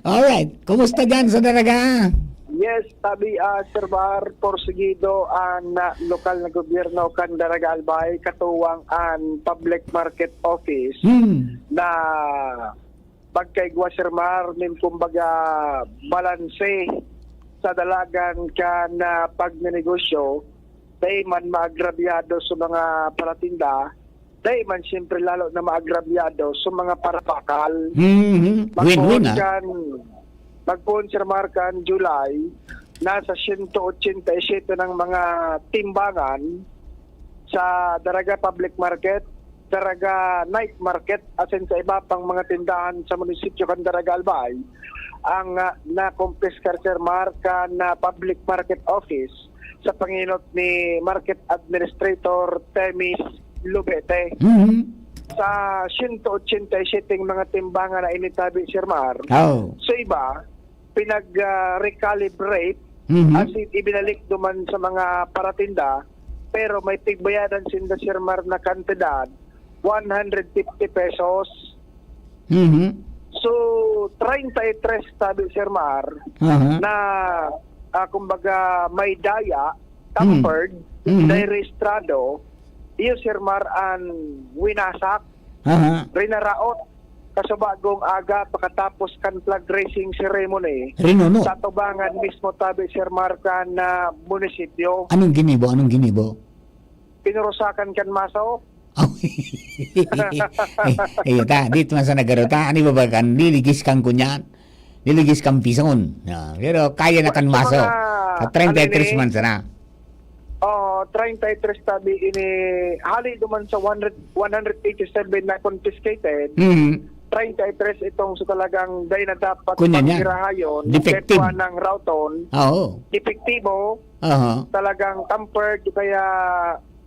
Alright, kumusta dyan sa daraga? Yes, tabi Sir Bar, porsigido ang lokal na gobyerno kan Daraga Albay, katuwang ang Public Market Office na pagkaigwa Sir Mar, kumbaga balanse sa dalagan ka na pagnenegosyo, dahil man maagrabyado sa mga paratinda, dahil man siyempre lalo na maagrabyado sa mga parapakal. Win-win Magpuon Sir Markan, July, nasa 187 ng mga timbangan sa Daraga Public Market, Daraga Night Market, asin sa iba pang mga tindahan sa munisipyo kan Daraga Albay, ang nakumpiskar Sir Markan na Public Market Office sa panginot ni Market Administrator Temis Lubete. Sa 187 mga timbangan na initabi Sir Mar, so iba, pinag-recalibrate as ibinalik duman sa mga paratinda, pero may tigbayadan sinda Sir Mar na kantidad 150 pesos. So 33 tabi Sir Mar na kumbaga may daya, tampered, rehistrado, iyo Sir Mar ang winasak, rinaraot kasubagong aga pagkatapos kan flag racing ceremony sa tubangan mismo tabi Sir Mar kan na munisipyo. Anong ginibo? Pinurusakan kan maso. Dito man sa nagarota, ano ba kan liligis kang kunyan, liligis kang pison. Pero kaya na kan maso. Sa 33 man sana. 33 tabi ini hali duman sa 187 na confiscated. 33 itong sa talagang day na dapat pagkirahayon, defective ng routon, defektibo, talagang tampered, kaya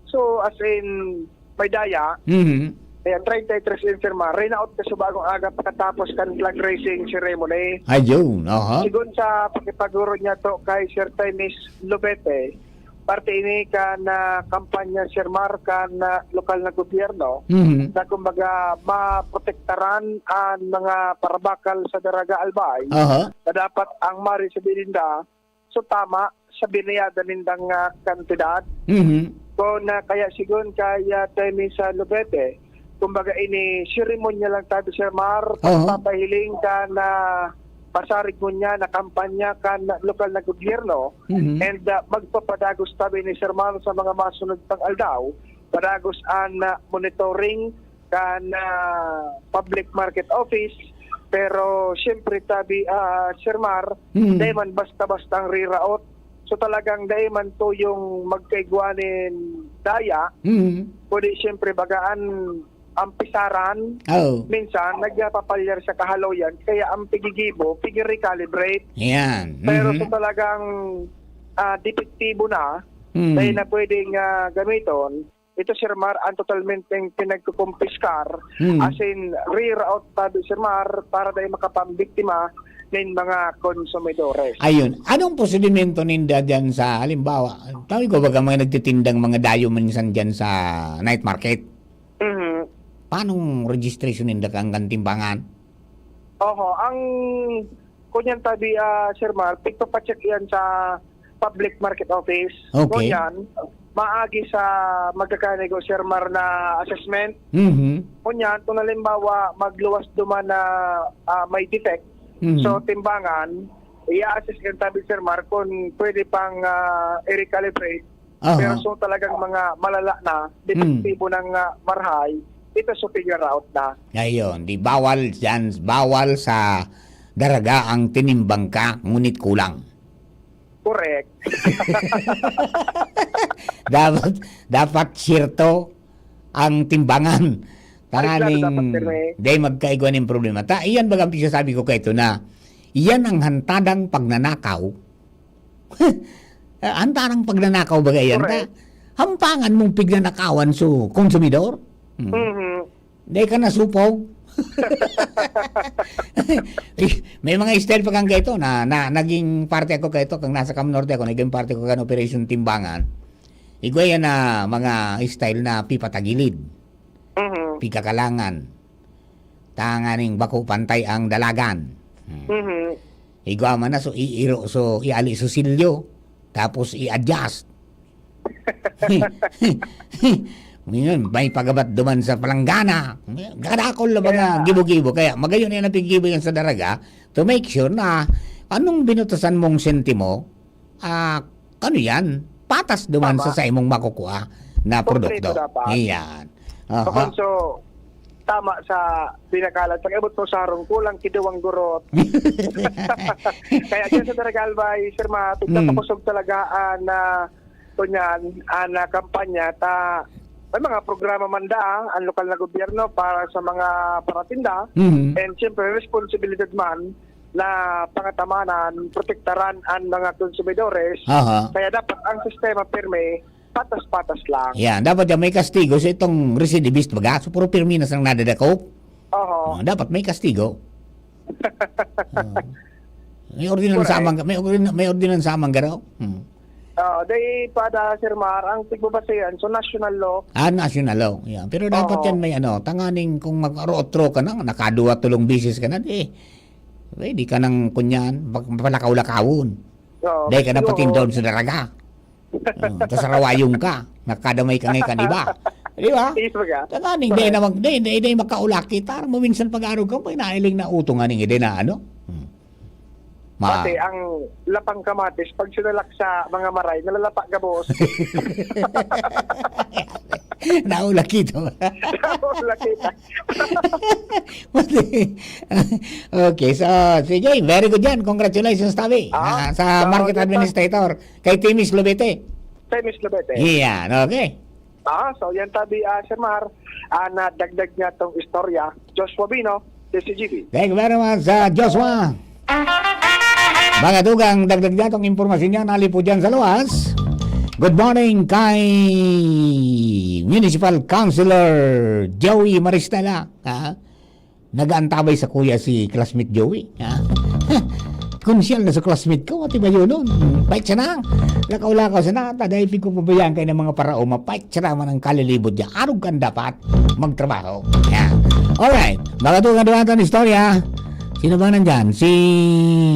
so as in may daya, kaya 33 in firma, rin-out ka sa bagong aga pagkatapos kan flag racing ceremony. Ayun, Sigun sa pakipaguro niya to kay Sir Temis Lubete, parte ini ka na kampanya Sir Mar na lokal na gobyerno na kumbaga maprotektaran ang mga parabakal sa Daraga Albay Aha. na dapat ang mari sa bininda so tama sa binayada nindang kantidad kung kaya sigun kaya tayo sa Lubete kumbaga ini seremonya lang tayo Sir Mar papahiling ka na pasarig mo niya na kampanya kan lokal na gobyerno and magpapadagos tabi ni Sir Mar sa mga masunod pang aldaw padagos ang monitoring kan public market office pero siyempre tabi Sir Mar dahil man basta-basta ang riraot so talagang dahil man to yung magkaigwanin daya pwede siyempre bagaan ang pisaran, minsan nagpapalyar sa kahaloyan, kaya ang pigigibo, pigi-recalibrate. Yan. Pero sa talagang depektibo na, dahil na pwedeng gamiton, ito Sir Mar, ang totalmente pinagkukumpiskar, as in, reroute tabi Sir Mar, para dahil makapambiktima ng mga konsumidores. Ayun. Anong prosedimento ninda dyan sa, halimbawa, tawag ko baga mga nagtitindang mga dayo minsan dyan sa night market? Paanong registration ninda kang timbangan? Ang kunyan tabi Sir Mar, pagpapacheck yan sa public market office. Okay. Kunyan, maagi sa magkakanego Sir Mar na assessment. Kunyan, kung halimbawa magluwas duman na may defect, so timbangan, i-assess yan tabi Sir Mar kung pwede pang i-recalibrate. Pero so talagang mga malala na, depektibo ng marhay, ito so figure out na. Ayun, di bawal dyan, bawal sa daraga ang tinimbang ka, ngunit kulang. Correct. dapat sirto ang timbangan. Tanganing, di magkaigwa ng problema. Iyan bagang sabi ko kayo na, iyan ang hantadang pagnanakaw. Hantadang pagnanakaw baga yan. Hampangan mong pignanakawan so konsumidor. Hindi ka nasupaw. May mga style pa kang kaito na naging parte ako kaito kung nasa Cam Norte ako, naging parte ko kan Operation Timbangan. Igwaya na mga style na pipatagilid. Pikakalangan. Tanganing bako pantay ang dalagan. Igwa man na so iiro so iali so silyo tapos i-adjust. Ngayon, may pagabat duman sa palanggana. Gadakol lang mga gibo-gibo. Kaya magayon yan ang pigibo yan sa daraga to make sure na anong binutusan mong sentimo, ano yan, patas duman sa imong makukuha na produkto. Iyan. So, tama sa pinakalat. Pag-abot mo sa harong, kulang kiduwang gurot. Kaya dyan sa Daraga Albay, Sir Matt, nagpakusog talaga na kunyan, na kampanya may mga programa manda ang lokal na gobyerno para sa mga paratinda and siyempre responsibilidad man na pangatamanan, protektaran ang mga konsumidores. Kaya dapat ang sistema pirme patas-patas lang. Yan, dapat yan may kastigo sa itong recidivist baga. So puro pirmi na sang nadadako. Dapat may kastigo. May ordinansa amang garaw. Dahil pada Sir Mar, ang tigbabasayan, so national law. National law. Yeah. Pero dapat yan may tanganing kung mag-aro-otro ka na, nakaduwa tulong bisis ka na, di ka nang kunyan, palakaw-lakawon. Dahil ka na patindon sa daraga. Tapos rawayong ka, nakadamay ka ngayon iba. Di ba? Tanganing, di makaulaki, tarang mo minsan pag-aro ka, may nailing na utungan hindi na Pati ang lapang kamatis, pag sinalak sa mga maray, nalalapa gabos. Naulak ito. Naulak ito. Okay, so sige, very good yan. Congratulations, Tabi. Sa Market Administrator, kay Timis Lubete. Timis Lubete. Yan, okay. So yan Tabi, Sir Mar, nadagdag niya tong istorya. Joshua Bino, DCGB. Thank you very much, Joshua. Mga dugang dagdag niya itong impormasyon niya nalipo dyan sa luwas. Good morning kay Municipal Councilor Joey Maristela. Nag-aantabay sa kuya si classmate Joey. Konsyal na sa classmate ko, ati ba yun nun? Bait siya na. Lakaw-lakaw sa nataday pigkupabayaan kayo ng mga parao mapait saraman ang kalilibot niya. Arog kan dapat magtrabaho. Yan. Alright, baka doon ka ng istorya. Sino ba nandyan? Si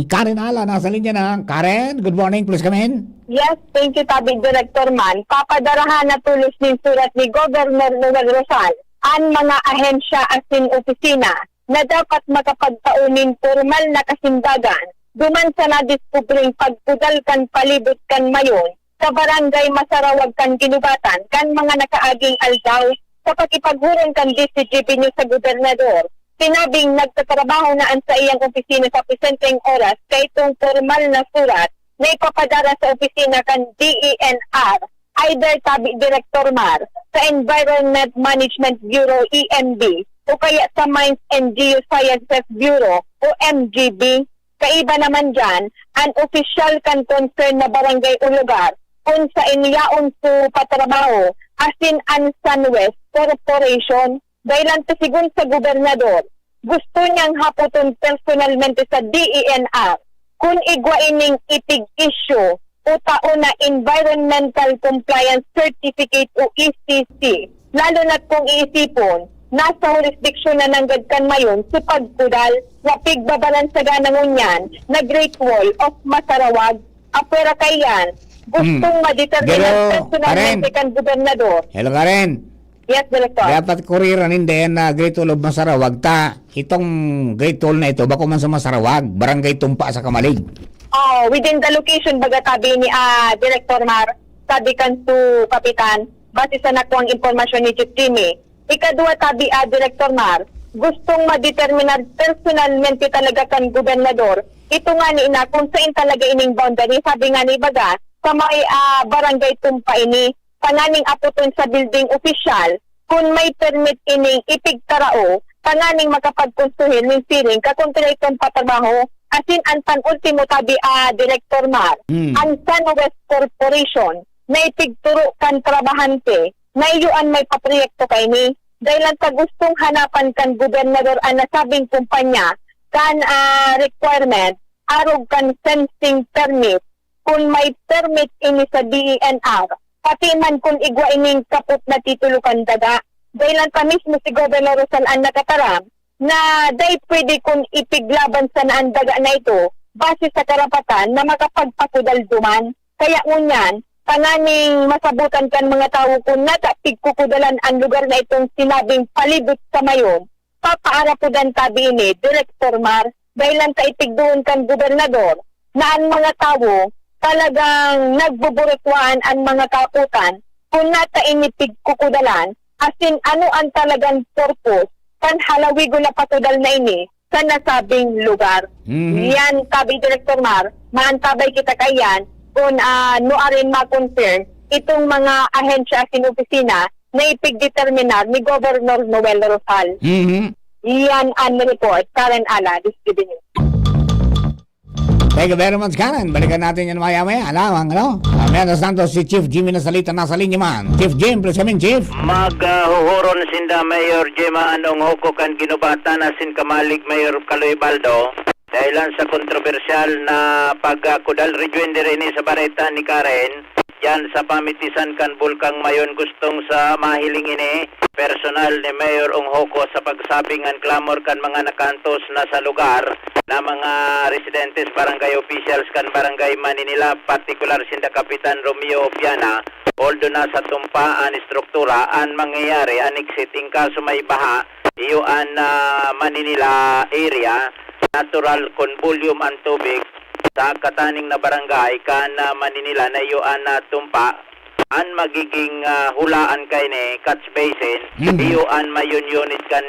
Karen Ala, nasa linya na. Karen, good morning, please come in. Yes, thank you, Tabi Director Man. Papadarahan na tulos din surat ni Governor Noel Rosal ang mga ahensya asin opisina na dapat makapagtaunin formal na kasimbagan duman sa nadiskubring pagpudal kan palibot kan mayon sa barangay Masarawag kan Ginubatan kan mga nakaaging aldaw sa pakipaghurong kan DCGP niyo sa gobernador. Sinabing nagtatrabaho na sa iyang opisina sa presenteng oras kay itong formal na surat na ipapadara sa opisina kan DENR, either Tabi Director Mar, sa Environment Management Bureau EMB, o kaya sa Mines and Geosciences Bureau o MGB. Kaiba naman dyan, ang official kan concern na barangay o lugar kung sa inyaon su patrabaho asin ang Sunwest Corporation dahil sigun sa gobernador. Gusto niyang haputon personalmente sa DENR kung igwaining ipig-issue o taon na Environmental Compliance Certificate o ECC. Lalo na kung iisipon, nasa jurisdiction na nanggad kan mayon sa pagpudal na pigbabalansaga ng unyan na Great Wall of Masarawag. Apera kayan, gustong madeterminan personalmente kan gobernador. Hello, Karen. Yes, Director. Dapat kuriranin din na Great Wall of Masarawag ta. Itong Great Wall na ito, bako man sa Masarawag, barangay Tumpa sa Kamalig. Oh, within the location baga tabi ni Director Mar, sabi kan su Kapitan, base sa nakuang impormasyon ni Chief Jimmy. Ikadua tabi Director Mar, gustong madeterminar personalmente talaga kan gobernador. Ito nga ni ina kung saan talaga ining boundary, sabi nga ni baga, sa may barangay Tumpa ini, panganing aputon sa building official, kung may permit ining ipigtarao, panganing makapagkonsuhin ng siring kakontra itong patrabaho, asin ang pan-ultimo tabi Director Mar, ang Sunwest Corporation, na ipigturo kan trabahante, na iyuan may paproyekto kay ni, dahil lang sa gustong hanapan kan gobernador ang nasabing kumpanya, kan requirement, arog kan fencing permit, kung may permit ini sa DENR, pati man kung igwa ining kaput na titulo kan daga, dahil lang pa mismo si Governor Rosal ang nakataram, na dahil pwede kung ipiglaban sa naan daga na ito, base sa karapatan na makapagpakudal duman. Kaya ngunyan, panganing masabutan kan mga tao kung natapigkukudalan ang lugar na itong sinabing palibot sa mayon, papaarapudan tabi ini, Director Mar, dahil lang sa ipigdoon kan gobernador, na ang mga tao talagang nagbuburitwaan ang mga kaputan kung nata inipigkukudalan, asin ano ang talagang purpose kan halawigo na patudal na ini sa nasabing lugar. Yan, tabi Director Mar, maantabay kita kayan kung nuarin ma-confirm itong mga ahensya asin opisina na ipigdeterminar ni Governor Noel Rosal. Yan ang report. Karen Ala, distributing. Thank you very much, Karen. Balikan natin yan maya-maya. Alamang, ano? Menos nanto si Chief Jimmy na salita nasa linya man. Chief Jim, please come in, Chief. Maghuhuron sinda Mayor Jema anong huko kan ginubatan asin Kamalig Mayor Kaloy Baldo. Dahilan sa kontrobersyal na pagkudal rejoinder ini sa bareta ni Karen, yan sa pamitisan kan Bulkang Mayon gustong sa mahiling ini, personal ni Mayor Onghoko sa pagsabingan clamor kan mga nakantos na sa lugar na mga residentes barangay officials kan barangay Maninila, particular sinda Kapitan Romeo Piana, although nasa tumpaan struktura ang mangyayari ang exiting kaso may baha, iyo ang Maninila area, natural con volume ang tubig sa kataning na barangay kan Maninila na iyo ang tumpa an magiging hulaan kay ni catch basin iyo an mayon unit kan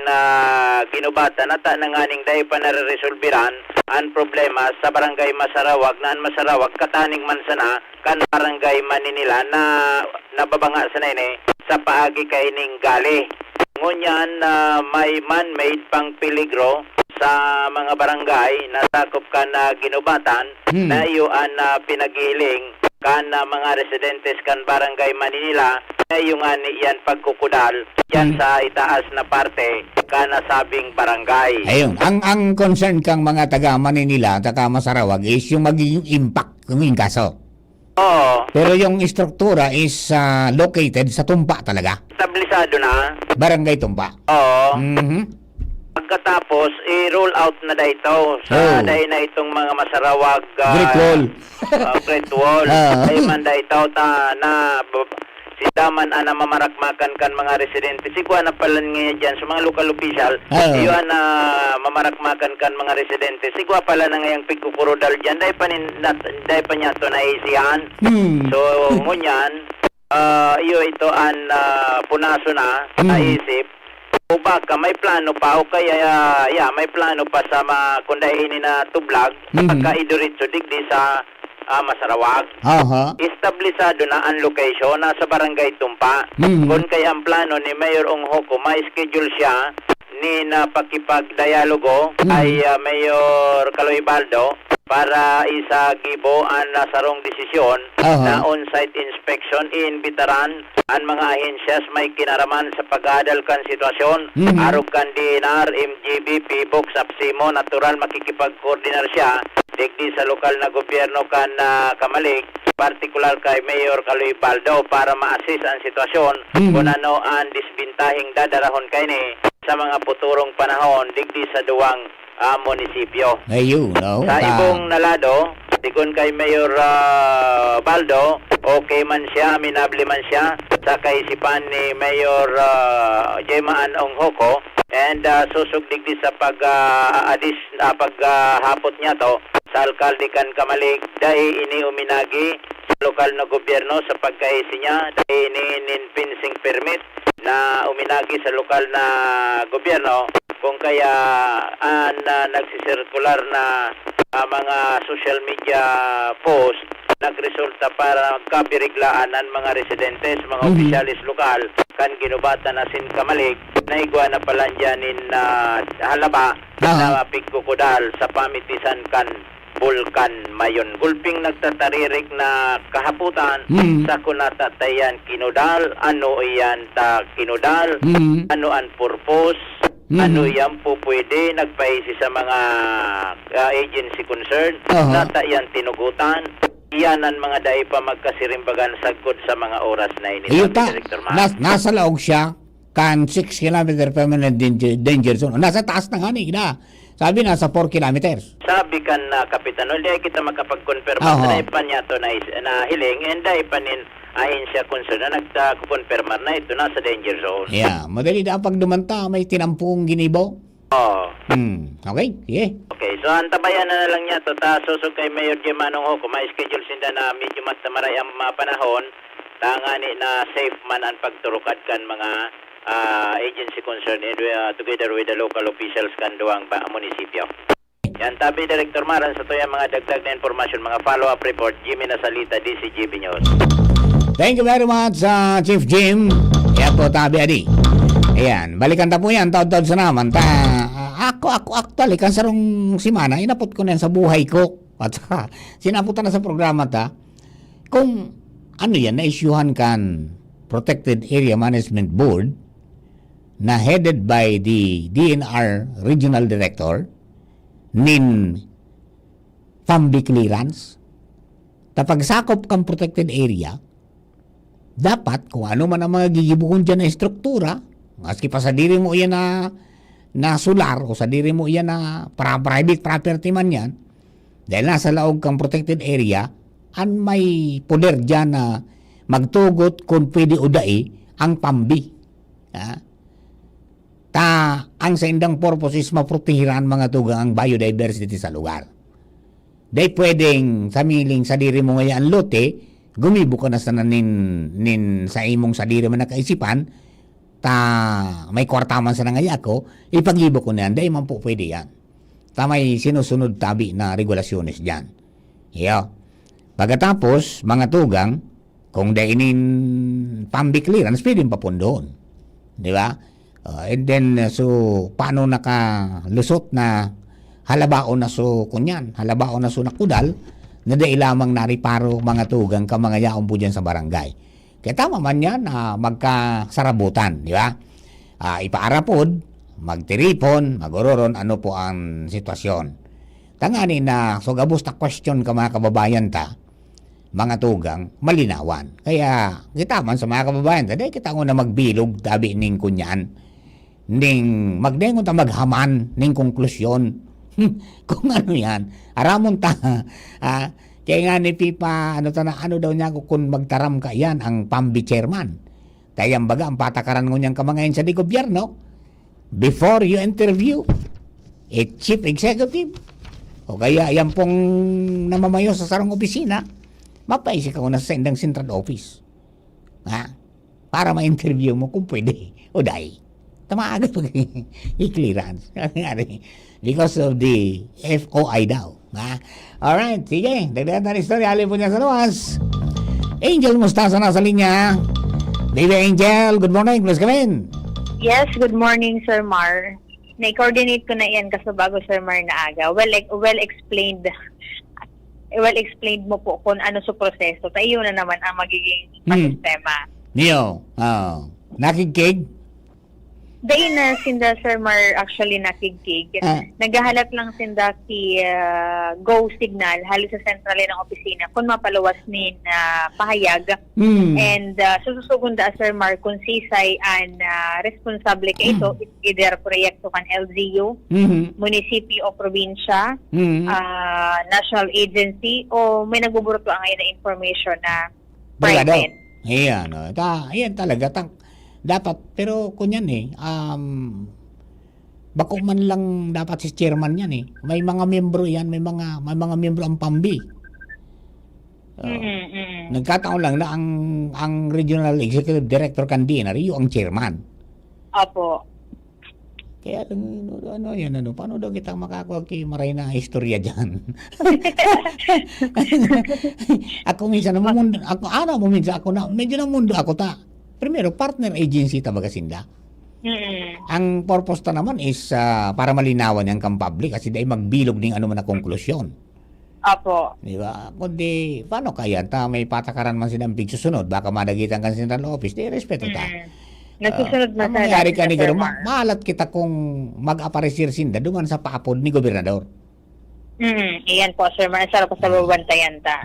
ginubatan at nanganing dahi pa nare-resolbiran ang problema sa barangay Masarawag na ang Masarawag kataning man sana kan barangay Maninila na nababanga sa ini sa paagi kay ning gali ngunyan may man-made pang peligro sa mga barangay na sakop ka na ginubatan na iyo ang pinagiling kan mga residentes kan barangay Maninila na yung yan pagkukudal yan sa itaas na parte ka nasabing barangay. Ayun, ang concern kang mga taga Maninila, taga Masarawag is yung magiging impact ng kaso. Oo. Pero yung struktura is located sa Tumpa talaga. Establisado na. Barangay Tumpa. Oo. Mhm. Pagkatapos, i-roll out na da ito sa dahil na itong mga masarawag Great Wall. Great Wall. Ah. Dahil man da ito si daman ana mamarakmakan kan mga residente. Sigwa na pala nga dyan sa mga local official. Iyon na mamarakmakan kan mga residente. Sigwa pala na ngayang pigkukurodal dyan. Dahil pa niya ito naisihan. So, ngunyan, iyo ito ang punaso na naisip. O baka may plano pa o kaya may plano pa sa mga kundahin na tublag pagka iduritso digdi sa Masarawag. Establisado na ang location nasa Barangay Tumpa. Kung kaya ang plano ni Mayor Onghoko, may schedule siya ni napakipagdialogo ay Mayor Kaloy Baldo para isagibo ang nasarong desisyon na on-site inspection iimbitaran ang mga ahensyas may kinaraman sa pag-aadal kan sitwasyon. Arog kan DNR, MGB, PBOX, APSIMO, natural makikipag-coordinar siya digdi sa lokal na gobyerno kan Kamalig, partikular kay Mayor Kaloy Baldo para ma-assist ang sitwasyon kung ano ang disbintahing dadarahon kay ni sa mga puturong panahon digdi sa duwang munisipyo. Ayun, no? Sa ibong nalado, tikon kay Mayor Baldo, okay man siya, aminable man siya sa kaisipan ni Mayor Jemaan Onghoko and susugdigdi sa paghapot niya to sa alkalde kan Kamalig dahil ini uminagi sa lokal na gobyerno sa pagkaisi niya dahil ini fencing permit na uminagi sa lokal na gobyerno kung kaya nagsisirkular na mga social media post nagresulta para magkapiriglaan ang mga residentes, mga opisyalis lokal kan ginubatan na sin Kamalig na igwa na pala dyanin halaba na pigkukudal sa pamitisan kan Bulkan Mayon. Gulping nagtataririk na kahaputan sa kunatatayan kinudal, ano iyan ta kinudal, ano ang purpose, ano yan po pwede, nagpaisi sa mga agency concerned, nata yan tinugutan, iyan ang mga dahi pa magkasirimbagan sagkod sa mga oras na ini. Director Nasa laog siya, kan 6 km permanent danger zone. Nasa taas na nga na. Sabi nasa 4 kilometers. Sabi kan Kapitan, hindi kita makapag-confirma na ipan niya to na hiling, and ipanin ahensya concern na nagka-confirmar na ito nasa danger zone. Yeah, madali na pag dumanta, may tinampung ginibo. Okay, sige. Okay, so antabayan na lang niya to. Susog kay Mayor Jemanong Hoko, may schedule sinda na medyo mas tamaray ang panahon, tangani na safe man ang pagturukad kan mga agency concerned together with the local officials kan duwang munisipyo. Yan, tabi Director Maran sa tuyang mga dagdag na informasyon, mga follow-up report, Jimmy Nasalita, DCGB News. Thank you very much, Chief Jim. Yan po, tabi Adi. Ayan, balikan ta po yan, taod-taod sa naman. Ako actually, kan sarong simana, inapot ko na yan sa buhay ko. At saka, sinaputan na sa programa ta, kung ano yan, na-issuehan kan Protected Area Management Board, na headed by the DNR Regional Director, nin PAMBI clearance, tapag sakop kang protected area, dapat kung ano man ang mga gigibukon dyan na struktura, maski pa sa diri mo yan na solar o sa diri mo yan na private property man yan, dahil nasa laog kang protected area, an may poder dyan na magtugot kung pwede o dai ang PAMBI. Ang sa indang purpose is maprotehiran mga tugang ang biodiversity sa lugar. Dahil pwedeng samiling sa diri mo ngayon lote, gumibo ka na sa nin sa imong sa diri mo nakaisipan, may kwartaman sa nangayako, ipagibo ko na yan, dahil man po pwede yan. May sinusunod tabi na regulasyones dyan. Pagkatapos, mga tugang, kung dainin PAMBI clearance, pwede pa po doon. Di ba? And then, so, paano nakalusot na halabaon na so kunyan, halabaon na so nakudal, na dahil lamang nariparo mga tugang ka mga yaong po dyan sa barangay. Kaya tama man yan na magkasarabutan, di ba? Ipaarapod, magtiripon, magororon, ano po ang sitwasyon. Tangani na, so gabos na question ka mga kababayan ta, mga tugang malinawan. Kaya kita man sa mga kababayan, dahil kita ko na magbilog tabi ning kunyan, ning magdengon ta maghaman ning konklusyon. Kung ano yan, aramon ta. Kaya nga ni Pipa, ano daw niya kung magtaram ka yan, ang PAMBI chairman. Tayang baga, ang patakaran ngunyan ka mga sa di gobyerno, before you interview a chief executive, o kaya yan pong namamayo sa sarang opisina, mapaisip ako na sa indang central office. Para ma-interview mo kung pwede. O dahil, tamaaga pag i-clearance. Because of the FOI daw. Alright, sige. Dagdagan tayo istorya. Alin po niya sa luwas. Angel Mustasa na sa linya. Baby Angel, good morning. Please come in. Yes, good morning, Sir Mar. Na-coordinate ko na yan kasi bago, Sir Mar, na aga. Well-explained mo po kung ano sa proseso. Tayo na naman ang magiging sistema. Neo, nakikig? Dahil na sinda, Sir Mar, actually nakikig. Naghahalap lang sinda si Go Signal halos sa sentral ng opisina kung mapaluwas ni pahayag. And sususugunda, Sir Mar, kung sisay ang responsable ka ito, either proyekto kan LGU, munisipyo o probinsya, national agency, o may nagbuburuto ang ngayon na information na private. Ayan, ayan talaga. Dapat, pero kunyan bako man lang dapat si chairman yan May mga membro yan, may mga membro ang PAMBI. Nagkataon lang na ang regional executive director kandina, yung ang chairman. Opo. Kaya paano daw kita makakuha kay maray na istorya dyan? Ako minsan medyo namundo ako Primero, partner agency ta magasinda. Ang purpose ta naman is para malinawan yan kang public kasi dahil magbilog ng ano man na konklusyon. Apo. Di ba? Kundi, paano kaya may patakaran man silang susunod? Baka madagitan kan central office, di respeto ta. Nagsusunod na sa mangyari ka ni Garo, mahalat kita kung mag-aparecer sinda duman sa paapod ni gobernador. Iyan po, Sir Mar. Sarap sa babantayan ta.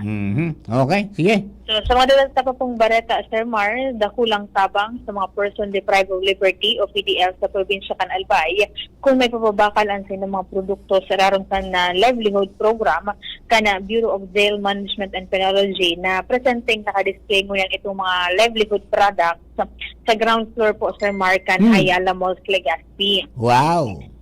Okay, sige. So, sa mga dalang pa pong bareta, Sir Mar, dakulang tabang sa mga person deprived of liberty o PDL sa probinsya kan Albay, kung may papabakalan sa ng mga produkto sa raronsan na livelihood program kana Bureau of Jail Management and Penology na presenting naka-display ngayon itong mga livelihood products sa ground floor po, Sir Mar, kan Ayala Malls, Legazpi. Wow!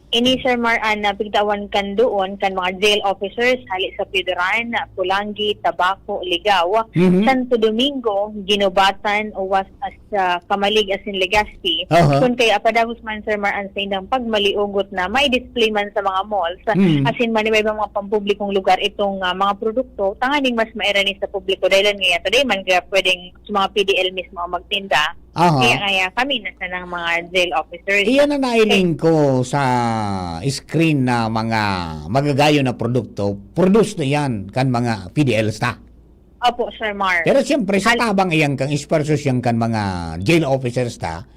Ini, Sir Mar, nabigtawan kan doon kan mga jail officers hali sa Pidoran, Pulangi, Tabaco, Ligaw, Santo Domingo, Ginobatan, Uwas as Kamalig as in Legazpi. Kung kaya padagos man, Sir Mar, ang sa indang pagmaliugot na may display man sa mga malls, as in man may mga pampublikong lugar itong mga produkto, tanganing mas mairani sa publiko dahil ngayon today man kaya pwedeng sa mga PDL mismo ang magtinda. Kaya kami nasa ng mga jail officers. Iyan na nailing ko sa screen na mga magagayo na produkto. Produce na yan kan mga PDLs ta. Opo, Sir Mar. Pero siyempre sa tabang iyan kang ispersos yan kan mga jail officers ta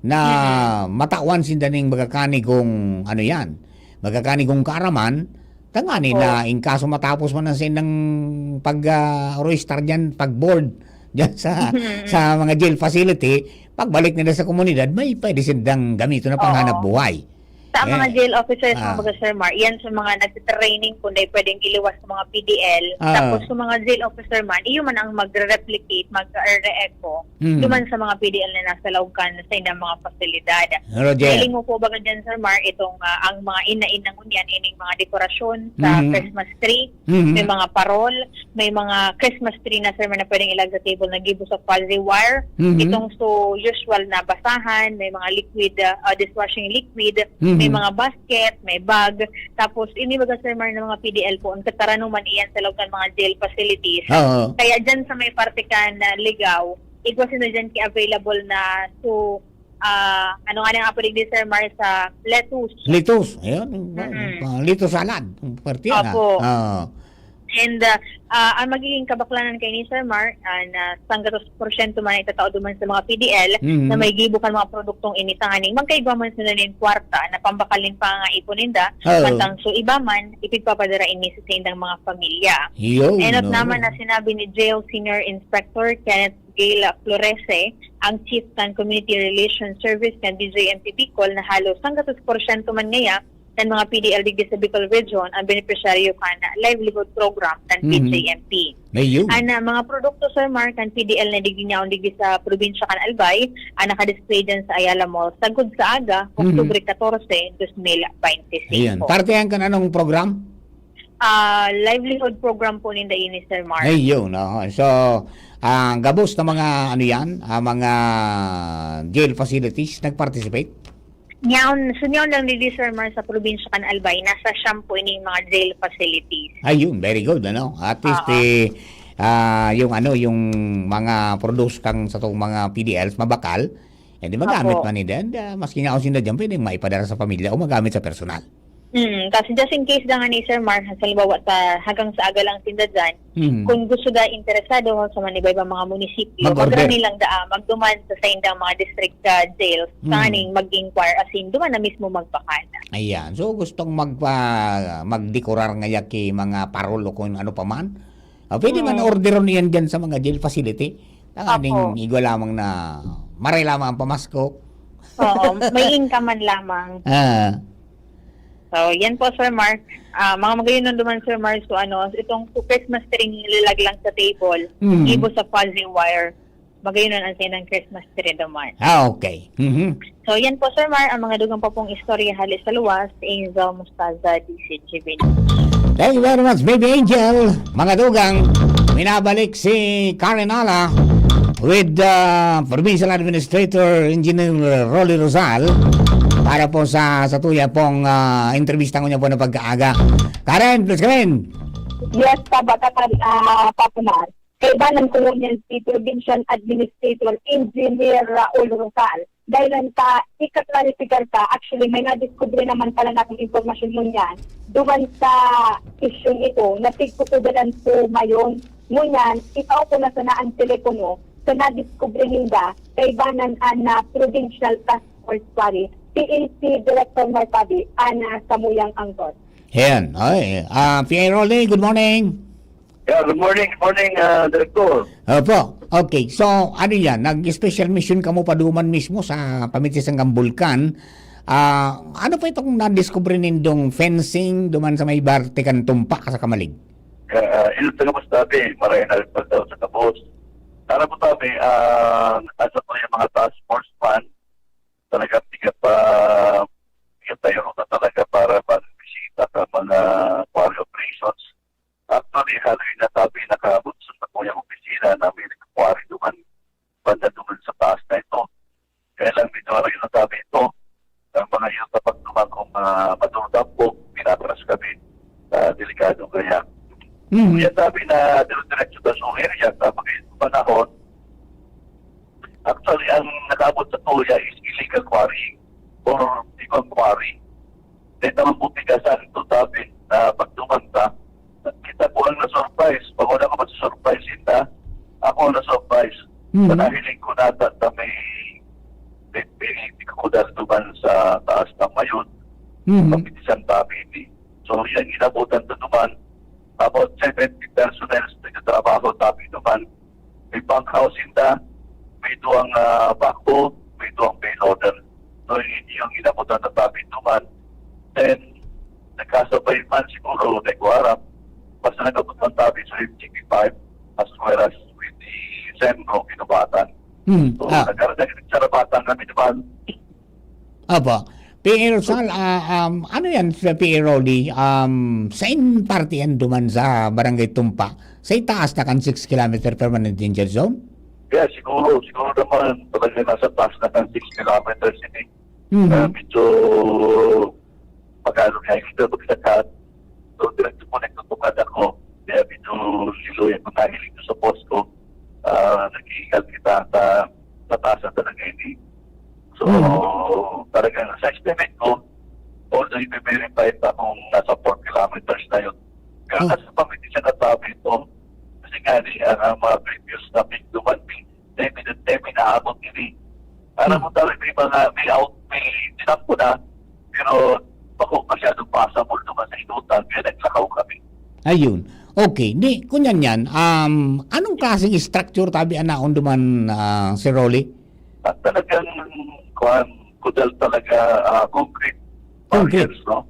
na matawan sindaning magkakanigong ano yan. Magkakanigong kaaraman tangani na in kaso matapos man ang sinang pag-roystar dyan, pag-board dyan sa mga jail facility, pagbalik nila sa komunidad, may pwede silang gamito na panghanap buhay. Sa mga jail officers, mga Sir Mar, yan sa mga nagtitraining kung na pwedeng iliwas sa mga PDL. Tapos sa mga jail officer man, iyo man ang magre-replicate, mag-re-echo, duman sa mga PDL na nasa laukan sa inyong mga pasilidad. Feeling mo po ba dyan, Sir Mar, itong ang mga ina-inang unyan, ining mga dekorasyon sa Christmas tree, may mga parol, may mga Christmas tree na, Sir Mar, na pwedeng ilag sa table na gibo sa quality wire, itong so usual na basahan, may mga liquid, dishwashing liquid, may mga basket, may bag. Tapos, inibaga, Sir Mar, ng mga PDL po, ang kataranuman iyan sa loob ng mga jail facilities. Kaya dyan sa may parte ka na ligaw, ikwasin na dyan available na so, ano nga nang apulig din, Sir Mar, sa lettuce. Lettuce. Ayun. Lettuce salad. Parte na. And ang magiging kabaklanan kay ni Sir Mar na sanggatos porsyento man itatao duman sa mga PDL na may gibukan mga produktong initanganing magkaigwaman sila nin kwarta na pambakalin pa nga ipuninda pantang so iba man ipigpapadara ini sa indang mga pamilya. Enot naman na sinabi ni Jail Senior Inspector Kenneth Gale Florese, ang Chief ng Community Relations Service ng DJMP Bicol na halos sanggatos porsyento man ngaya ng mga PDL digdi sa Bicol Region ang beneficiaryo kan livelihood program ng PJMP. Ang mga produkto Sir Mark ng PDL na digdi niya digdi sa probinsya kan Albay ang nakadisplay dyan sa Ayala Mall sagud sa aga, Oktubre 14, 2025. Ayan. Partihan ka na anong program? Livelihood program po ninda ini Sir Mark. Ayun. So, ang gabos na mga ano yan, mga jail facilities nag-participate? Sunyaw lang ni Sir Mar sa probinsya kan Albay, nasa shampoo ini mga jail facilities. Ayun, very good, ano? At least, yung mga produce kang sa itong mga PDLs, mabakal, hindi magamit man nila. Maski nga ako sinda dyan, pwedeng maipadara sa pamilya o magamit sa personal. Kasi just in case lang ni Sir Mar, halimbawa hanggang sa aga lang tinda dyan, kung gusto da interesado sa maniba-iba mga munisipyo, magdala nilang magduman sa indang mga district jails, kaning mag-inquire as in, duman na mismo magpakana. Ayan, so gustong magdekorar ngayon kay mga parol o kung ano pa man, pwede man orderon niyan dyan sa mga jail facility. Ang igwa lamang na maray lamang ang pamasko. Oo, may income man lamang. So, yan po, Sir Mark. Mga magayon duman, Sir Mark, so itong Christmas tree nilalag lang sa table, ibo sa fuzzy wire, magayon ang ng Christmas tree duman. Okay. So, yan po, Sir Mark, ang mga dugang pa pong istorya halis sa luwas, Angel Mustaza, DCGB. Thank you very much, Baby Angel. Mga dugang, minabalik si Karen Ala with Provincial Administrator Engineer Rolly Rosal para po sa tuya pong intervista ko niya po na pagkaaga. Karen, please come in. Yes, Papunar. Kaibanan ko niyan si Provincial Administrator Engineer Raul Rosal. Dahil ka, ikaklarifikar ka, actually may nadiskubre naman pala natin informasyon mo niyan. Duman sa issue ito, natigputugalan po mayon. Ngunyan, ikaw po na sanaan telepono, sa nadiskubre ninda, kaibanan na Provincial Task Force Quarry, PAC Director Martabi, Ana Samuyang Angkor. Yan. Ay, Pierre Rolly, good morning. Yeah, good morning, Director. Opo. Okay, so ano yan? Nag-special mission ka mo paduman mismo sa pamitisang bulkan. Ano pa itong na-discover nindong fencing duman sa may Bartikan Tumpa sa Kamalig? Ilo taga mas tabi, maray na rin pagdaw sa kapos. Tara po tabi, nasa po yung mga task force fan, talaga tiga tayo na talaga para bisita ka mga quarry operations. Actually, haloy na tabi nakabot sa po yung opisina namin quarry duman, banda duman sa taas na ito. Kaya lang dito rin na tabi ito. Ang mga yun kapag duman kung matulad po, pinatras kami delikadong kaya. Kaya sabi na diretso sa area kapag ito panahon, actually ang nakabot sa tuya is illegal quarrying or ibang quarry. Then naman po tigasan ito sabi na pag dumanta, kita po ang na-surprise. Pag wala ka ba sa-surprise ita, ako ang na-surprise. Panahiling ko na may pinagkakudal duman sa taas ng mayon, pagpitisan tabi hindi. So yan inabutan to duman. About 70 personnel na trabaho tabi naman. May bunkhouse inda, may doang backhoe, may doang payloader. So yung inabutan na tabi naman. Then, nagkasabay man siguro nagwarap. Basta nagkabutan tabi sa MGP5 as well as with the SEMRO kinubatan. So nagkarabatan kami naman. Aba. P.A. Rosal, ano yan sa P.A. Rolly? Saan party yan duman sa Barangay Tumpa? Sa itaas na kan 6 km permanent danger zone? Yeah, siguro naman talaga nasa taas na kan 6 kilometers ini. Medyo magano kaya ito pagsakat. So, direkto po nagtutukad ako. Kaya medyo siluyan ko nahilig sa post ko. Nag-iigal kita sa taas na talaga ini. So, talagang sa estimate ko, although i-verify pa kung nasa 4 kilometers na yun, Pero nasa pamiti siya natabi ito. Kasi nga ang mga previous na big duman, demi naabot ini. Alam mo talaga may tinampo na, pero bako masyadong possible naman sa inutan, kaya naglakaw kami. Ayun. Okay, ni kunyan yan, anong klaseng structure tabi anaon duman si Rolly? At talagang kudal talaga concrete barriers, no?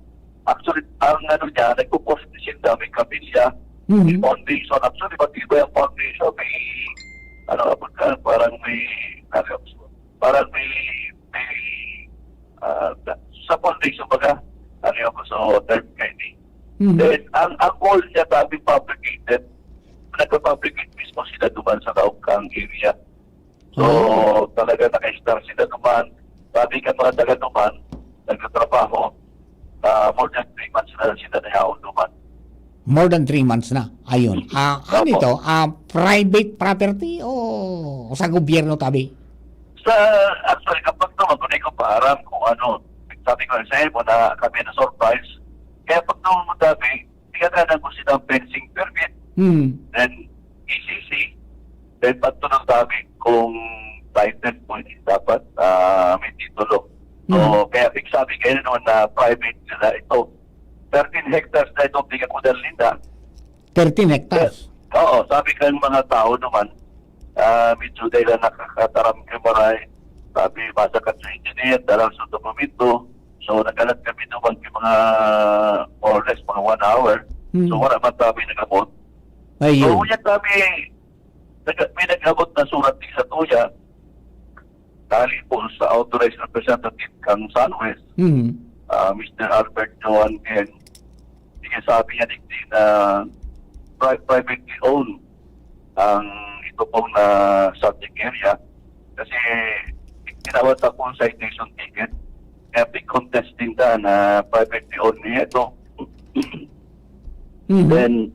Actually, ang niya, nagpo-post din siya, may kabin siya, foundation. Actually, matibay ang foundation, may, parang may sa foundation baga, so term kayo ni. Then, ang wall niya tabi fabricated, nagpa-fabricate mismo sila duman sa Kaugkang area. So, talaga naka-star sila duman. Sabi ka mga taga duman, nagtatrabaho, more than 3 months na sila nayaon duman. More than 3 months na. Ayun. Ano ito? Private property o sa gobyerno tabi? Actually, kapag naman, kung ko paaram kung ano, sabi ko sa mo na kami na surprise, kaya pag naman mo tabi, tingnan ko silang fencing permit, then ECC, then pagtunang tabi kung title po dapat may titulo. So, kaya sabi kayo naman na private sila ito. 13 hectares na ito, bigyan ko dahil Linda. 13 hectares? Oo, sabi ka ng mga tao naman, medyo dahil na nakakataram kay Maray, sabi, masakat sa engineer, dalang sa dokumento. So, nagalat kami naman yung mga, more or less, mga 1 hour. So, wala man tabi nag-abot. Ayun. So, yan tabi, may nag-abot na surat din sa tuya, dahil po sa authorized representative kang Sunwest, Mr. Albert Joan, and sabi niya din na privately owned ang ito pong na subject area kasi tinawag sa pong citation ticket kaya big contest din na privately owned niya ito. Then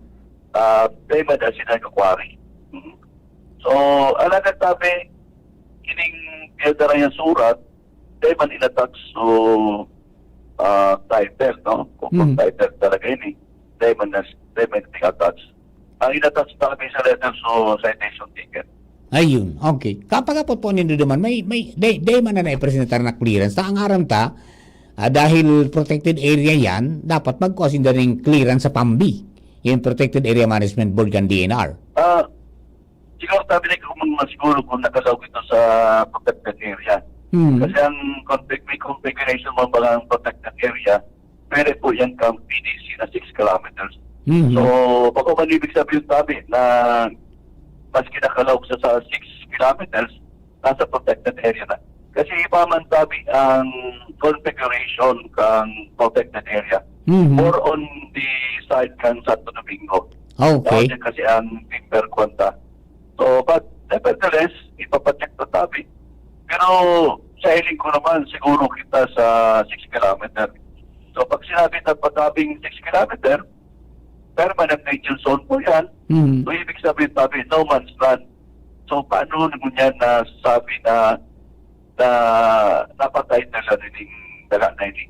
payment na sila kakwari. So alagat tabi kining piyadara yung surat payment inattach so title, no? Kung title talaga yun eh. Diamond attach. Ang inattach talaga sa letter so citation ticket. Ayun, okay. Kapag po nito naman, may man na naipresentar na clearance. Ang aram ta, dahil protected area yan, dapat mag-consider ng clearance sa PAMBI, yung Protected Area Management Board ng DNR. Siguro tabi na kung siguro kung nakalaw ito sa protected area. Kasi ang may configuration mo ba ang protected area, pwede po yan kang PDC na 6 kilometers. So, baka man ibig sabihin tabi na mas kinakalaw sa 6 kilometers, nasa protected area na. Kasi iba man tabi ang configuration kang protected area. More on the side kang Santo Domingo. Okay. Kasi ang timber kwanta. So, but nevertheless, ipapacheck na tabi. Pero sa hiling ko naman, siguro kita sa 6 kilometer. So pag sinabi na patabing 6 kilometer, permanent nature zone po yan. So ibig sabihin tabi, no man's land. So paano naman yan na sabi na napatay na sa rining daga na ini?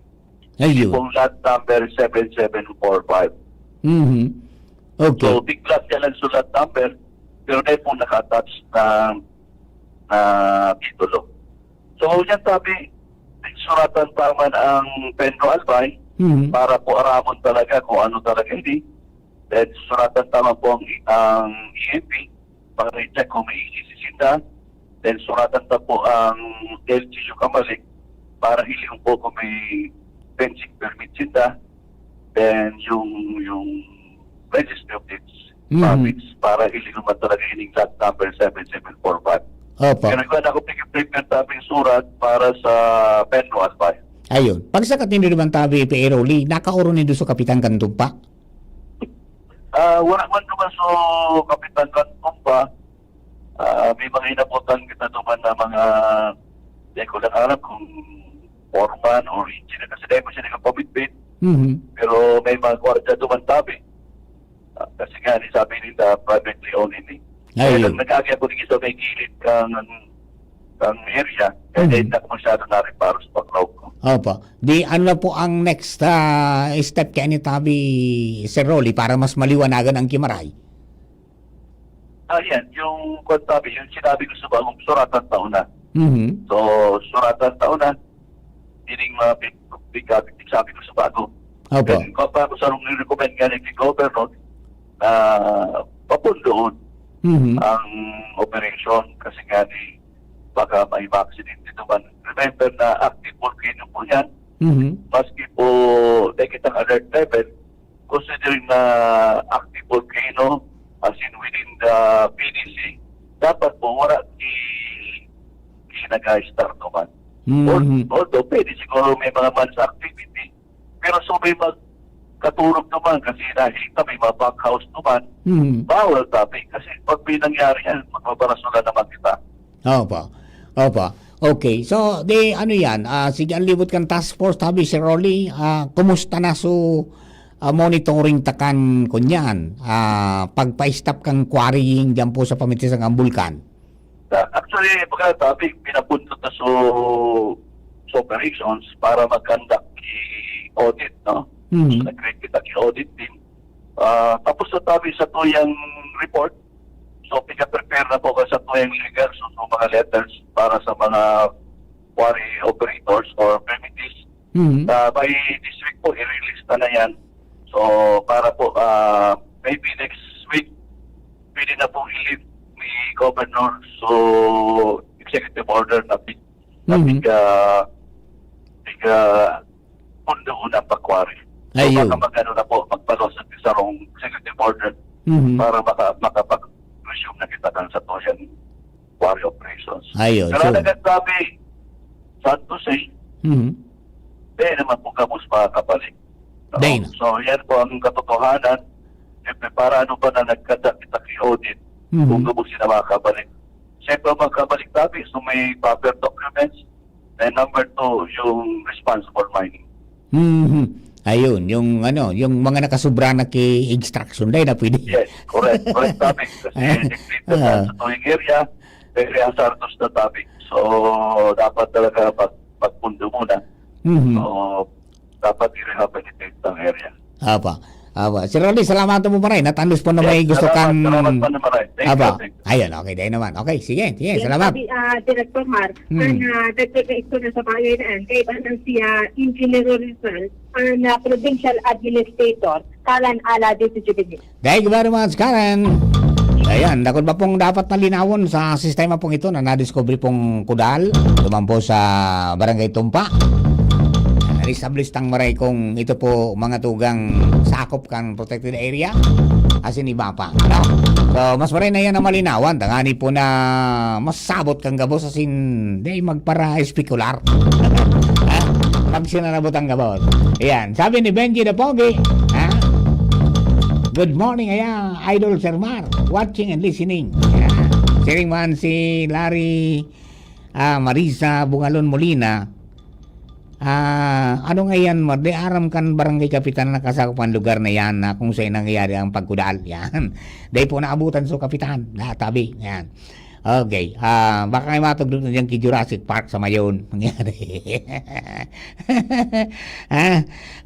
Ayun. Kung lot number 7745. Okay. So big lot yan lang sa lot number, pero na po naka-attach na titulo. So, yan tabi, suratan pa man ang Pedro Albay para po aramon talaga kung ano talaga hindi. Then, suratan tama po ang EMP para i-check kung may isisisinda. Then, suratan ta po ang LGU Kamalik para hiliyong po kung may fencing permit sinda. Then, yung registry of deeds permits para hiliyong man talaga hiling lot number 7745. Opo. Kaya nagkuhan ako prepare tabing surat para sa Pedro Albay. Ayun. Pag sa katindi naman tabi, P.A. Rolly, nakauro nido sa Kapitan Kantumpa? Wala man naman sa Kapitan Kantumpa. May mga inabutan kita naman na mga hindi ko lang alam kung foreman or engineer kasi dahil mo siya nagpapabitbit. Pero may mga kwarta naman tabi. Kasi nga, sabi nila privately owned ini. Kaya nag-agay po rin sa may gilid kang area, kaya hindi ako masyado na rin para sa pag-law ko. Opo. Di ano na po ang next step kaya ni Tabi Sir Rolly para mas maliwanagan ang Kimaray? Yan, yung kontabi, yung sinabi ko sa bagong suratan taon na. Mhm. So, suratan taon na, dining mga big sabi ko sa bago. Opo. And kapag ko sa nung nirecommend nga ni Governor na papundoon ang operation kasi nga ni baka may accident dito man. Remember na active volcano po yan. Maski po nakitang alert level, considering na active volcano as in within the PDC, dapat po wala nag-start naman. Although pwede siguro may mga months activity, pero so may magkatulog naman kasi nakita may mga backhouse naman, bawal tabi kasi pag may nangyari yan, magbabarasula naman kita. Opo. Opo. Okay. So, ano yan? Sige, ang libot kang task force, Tabi Sir Rolly, kumusta na monitoring takan kunyan? Pagpa-stop kang quarrying dyan po sa pamitisang ang bulkan? Actually, pagkatabi, pinapuntot na sa operations para mag-conduct audit, no? So, nag-create kita audit team. Tapos sa tabi sa tuyang report, so pika-prepare na po ka sa tuyang legal, so mga letters para sa mga quarry operators or permittees. By this week po, i-release na yan. So, para po, maybe next week, pwede na pong i-lift ni Governor so executive order na pundo na pag-quarry. So, baka mag-ano na po, magpalos at isarong executive order para makapag-resume na kita sa toyan quarry operations. Ayun. Pero nagagsabi, sad to say, dahil naman po kamos makakabalik. So, yan po ang katotohanan. Siyempre, para ano ba na nagkada kita audit kung gabos sila makakabalik. Siyempre, makakabalik tabi, so may proper documents. And number 2, yung responsible mining. Ayun, yung mga nakasubra na extraction dahil na pwede. Yes, correct tabi. Kasi nag-treat na sa tuwing area, very hazardous na tabi. So, dapat talaga pagpundo muna. So, dapat i-rehabilitate ang area. Apa. Sir Rolly, salamat mo pa rin. Natanlos po na may gusto kang... Salamat pa naman rin. Thank you. Ayun, okay, dahil naman. Okay, sige, salamat. Director Mar, nagkakaito na sa pangayaan, kay banang siya Engineer Rizal, ang Provincial Administrator, Karan Ala, DCGB. Thank you very much, Karen. Ayan, dakot ba pong dapat nalinawon sa sistema pong ito na na-discover pong kudal, lumampo sa Barangay Tumpa. Na-establish tang maray kung ito po mga tugang sakop kang protected area asin iba pa. No? So, mas maray na yan na malinawan. Tangani po na masabot kang gabos asin day magpara espekular. Pag sinarabot ang gabos. Ayan, sabi ni Benji the Pogi, good morning, Idol Sir Mar, watching and listening. Sharing man si Larry Marisa Bungalon Molina. Ano nga yan, Mar? Aram kan barangay kapitan na nakasakupan lugar na yan na kung saan nangyayari ang pagkudal. Yan. Dahil po naabutan so kapitan. Tabi. Yan. Okay. Baka kayo matugdog na dyan kay Jurassic Park sa Mayon. Nangyari.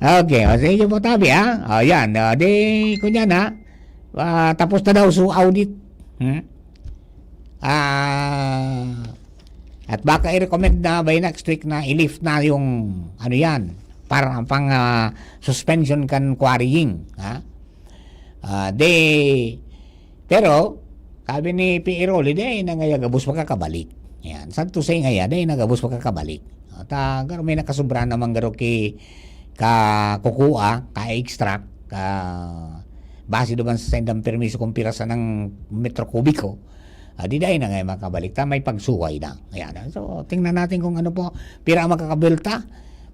Okay. O, sige po tabi, ha? O, yan. Di, kunyan, ha? Tapos na daw so audit. At baka i-recommend na by next week na i-lift na yung ano yan, para pang suspension kan quarrying. Pero, sabi ni P.E. Rolly, na ngaya gabos makakabalik. Yan. San to say ngaya, na gabos makakabalik. At garo may nakasubra naman garo kukuha, ka-extract, base doon sa sendang permiso kung pirasa ng metro kubiko. Di dahil na ngayon makabalik. May pagsuway na. Ayan. So, tingnan natin kung ano po. Pira makakabelta.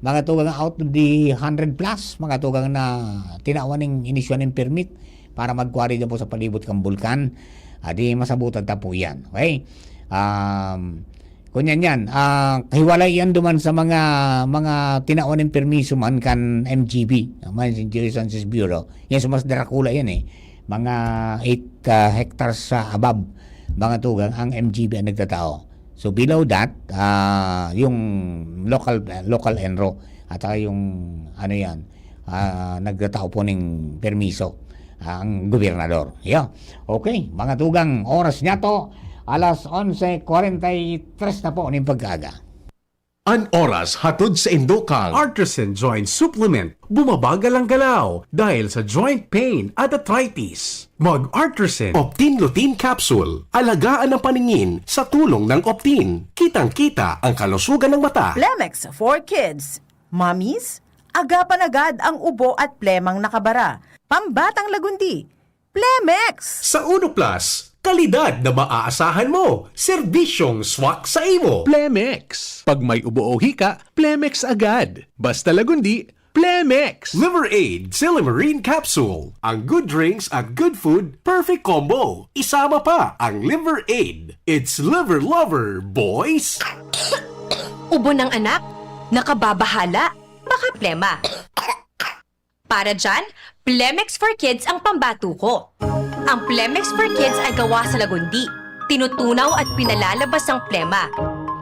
Mga tugang out of the 100 plus. Mga tugang na tinawan ng inisyon ng permit para mag-quarry dyan po sa palibot ng bulkan. Di masabutan ta po yan. Okay? Kunyan yan. Hiwalay yan duman sa mga tinawan ng permiso man kan MGB. Mines and Geosciences Bureau. Yan sa mas Dracula yan eh. Mga 8 hectares sa above. Mga tugang ang MGB ang nagtatao. So below that, yung local enro at saka yung ano yan, nagtatao po ng permiso ang gobernador. Yeah. Okay, mga tugang, oras niya to, alas 11:43 na po ng pagkaga. An oras hatod sa Indokang. Artisan Joint Supplement. Bumabagal ang galaw dahil sa joint pain at arthritis. Mag-Artisan Optin Lutein Capsule. Alagaan ang paningin sa tulong ng Optin. Kitang-kita ang kalusugan ng mata. Plemex for Kids. Mommies, agapan agad ang ubo at plemang nakabara. Pambatang lagundi. Plemex! Sa Uno Plus, kalidad na maaasahan mo. Serbisyong swak sa imo. Plemex. Pag may ubo o hika, Plemex agad. Basta lagundi, Plemex. Liver Aid Silimarine Capsule. Ang good drinks at good food, perfect combo. Isama pa ang Liver Aid. It's liver lover, boys. Ubo ng anak? Nakababahala? Baka plema. Para dyan, Plemex for Kids ang pambato ko. Ang Plemex for Kids ay gawa sa lagundi. Tinutunaw at pinalalabas ang plema.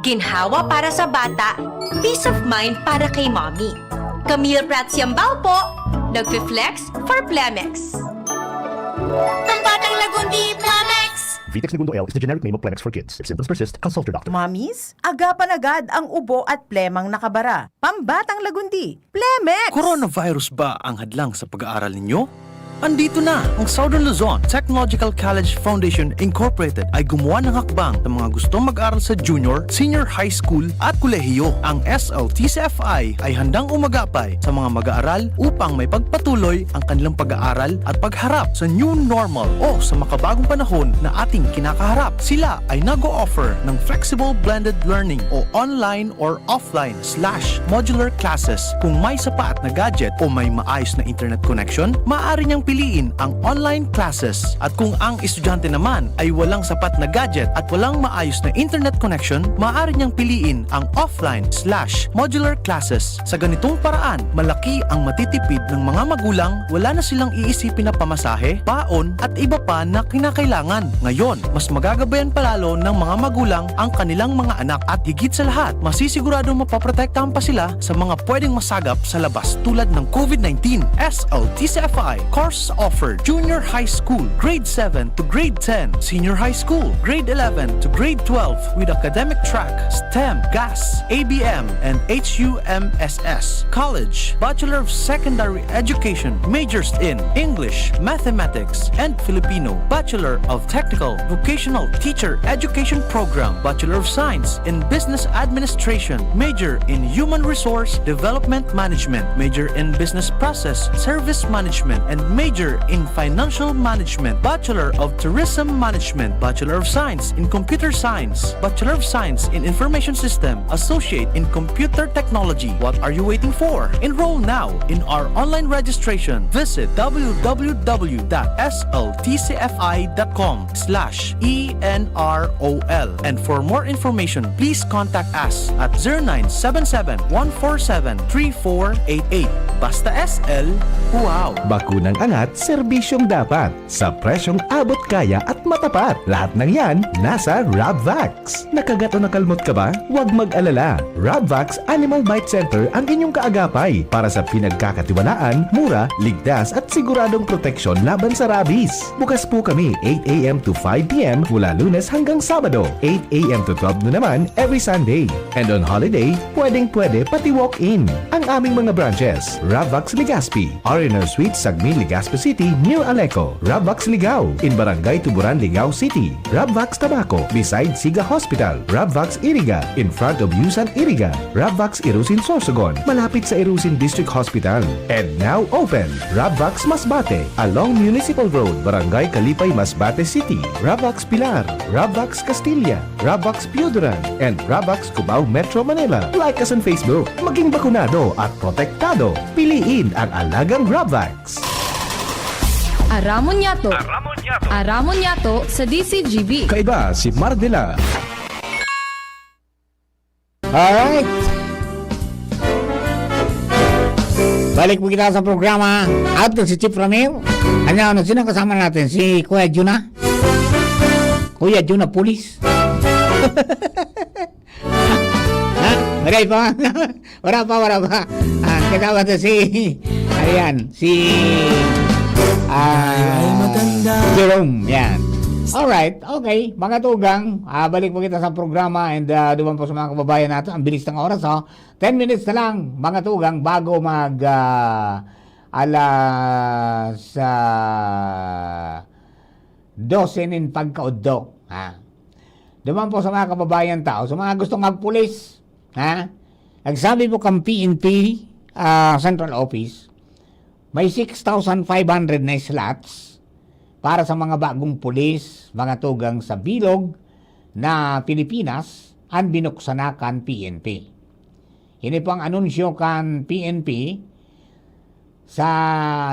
Ginhawa para sa bata, peace of mind para kay mommy. Camille Prats Yambao po, nagfi-flex for Plemex. Pambatang lagundi, Plemex! Vitex Segundo L is the generic name of Plemex for kids. If symptoms persist, consult your doctor. Mommies, agapan agad ang ubo at plemang nakabara. Pambatang lagundi. Plemex! Coronavirus ba ang hadlang sa pag-aaral ninyo? Andito na ang Southern Luzon Technological College Foundation Incorporated ay gumawa ng hakbang sa mga gustong mag-aral sa junior, senior high school at kolehiyo. Ang SLTCFI ay handang umagapay sa mga mag-aaral upang may pagpatuloy ang kanilang pag-aaral at pagharap sa new normal o sa makabagong panahon na ating kinakaharap. Sila ay nag-o-offer ng flexible blended learning o online or offline/modular classes. Kung may sapat na gadget o may maayos na internet connection, maaari niyang piliin ang online classes. At kung ang estudyante naman ay walang sapat na gadget at walang maayos na internet connection, maaari niyang piliin ang offline/modular classes. Sa ganitong paraan, malaki ang matitipid ng mga magulang, wala na silang iisipin na pamasahe, baon at iba pa na kinakailangan. Ngayon, mas magagabayan palalo ng mga magulang ang kanilang mga anak at higit sa lahat, masisiguradong mapaprotektahan pa sila sa mga pwedeng masagap sa labas tulad ng COVID-19. SLTCFI course offered junior high school, grade 7 to grade 10, senior high school, grade 11 to grade 12 with academic track, STEM, GAS, ABM, and HUMSS. College, Bachelor of Secondary Education, majors in English, Mathematics, and Filipino. Bachelor of Technical Vocational Teacher Education Program, Bachelor of Science in Business Administration, major in Human Resource Development Management, major in Business Process Service Management, and major in Financial Management, Bachelor of Tourism Management, Bachelor of Science in Computer Science, Bachelor of Science in Information System, Associate in Computer Technology. What are you waiting for? Enroll now in our online registration. Visit www.sltcfi.com/ENROL. And for more information, please contact us at 0977-147-3488. Basta SL, wow! Bakunang angat, serbisyong dapat. Sa presyong abot kaya at matapat. Lahat ng yan, nasa Rabvax. Nakagat o nakalmot ka ba? Huwag mag-alala. Rabvax Animal Bite Center ang inyong kaagapay para sa pinagkakatiwalaan, mura, ligtas at siguradong proteksyon laban sa rabies. Bukas po kami 8 a.m. to 5 p.m. mula Lunes hanggang Sabado, 8 a.m. to 12 noon naman every Sunday. And on holiday, pwedeng-pwede pati walk-in. Ang aming mga branches, Rabvax Legazpi, RNR Suite Sagmi Legazpi City near Aleco, Rabvax Ligao in Barangay Tuburan, Ligao City, Rabvax Tabaco beside Siga Hospital, Rabvax Iriga in front of Yusan Iriga, Rabvax Irusin Sorsogon malapit sa Irusin District Hospital. And now open, Rabvax Masbate along Municipal Road, Barangay Kalipay, Masbate City, Rabvax Pilar, Rabvax Castilla, Rabvax Piuduran, and Rabvax Cubao Metro Manila. Like us on Facebook. Maging bakunado at protektado. Piliin ang alagang Rabvax. Aramon Yato. Aramon Yato sa DCGB. Kaiba si Mardela. Alright. Balik po kita sa programa. Ato si Chief Ramil. Ano, sino kasama natin? Si Kuya Juna? Kuya Juna Pulis. Wala pa. Kasama to si, Jerome, yan. Alright, okay. Mga tugang, balik po kita sa programa and duman po sa mga kababayan natin. Ang bilis ng oras, 10 minutes na lang, mga tugang, bago mag alas 12 nin pagkauddo. Duman po sa mga kababayan tao, sa mga gustong magpulis, nagsabi po kang PNP Central Office, may 6,500 na slots para sa mga bagong pulis, mga tugang sa bilog na Pilipinas, ang binuksan na kan PNP. Ini po ang anunsyo kan PNP sa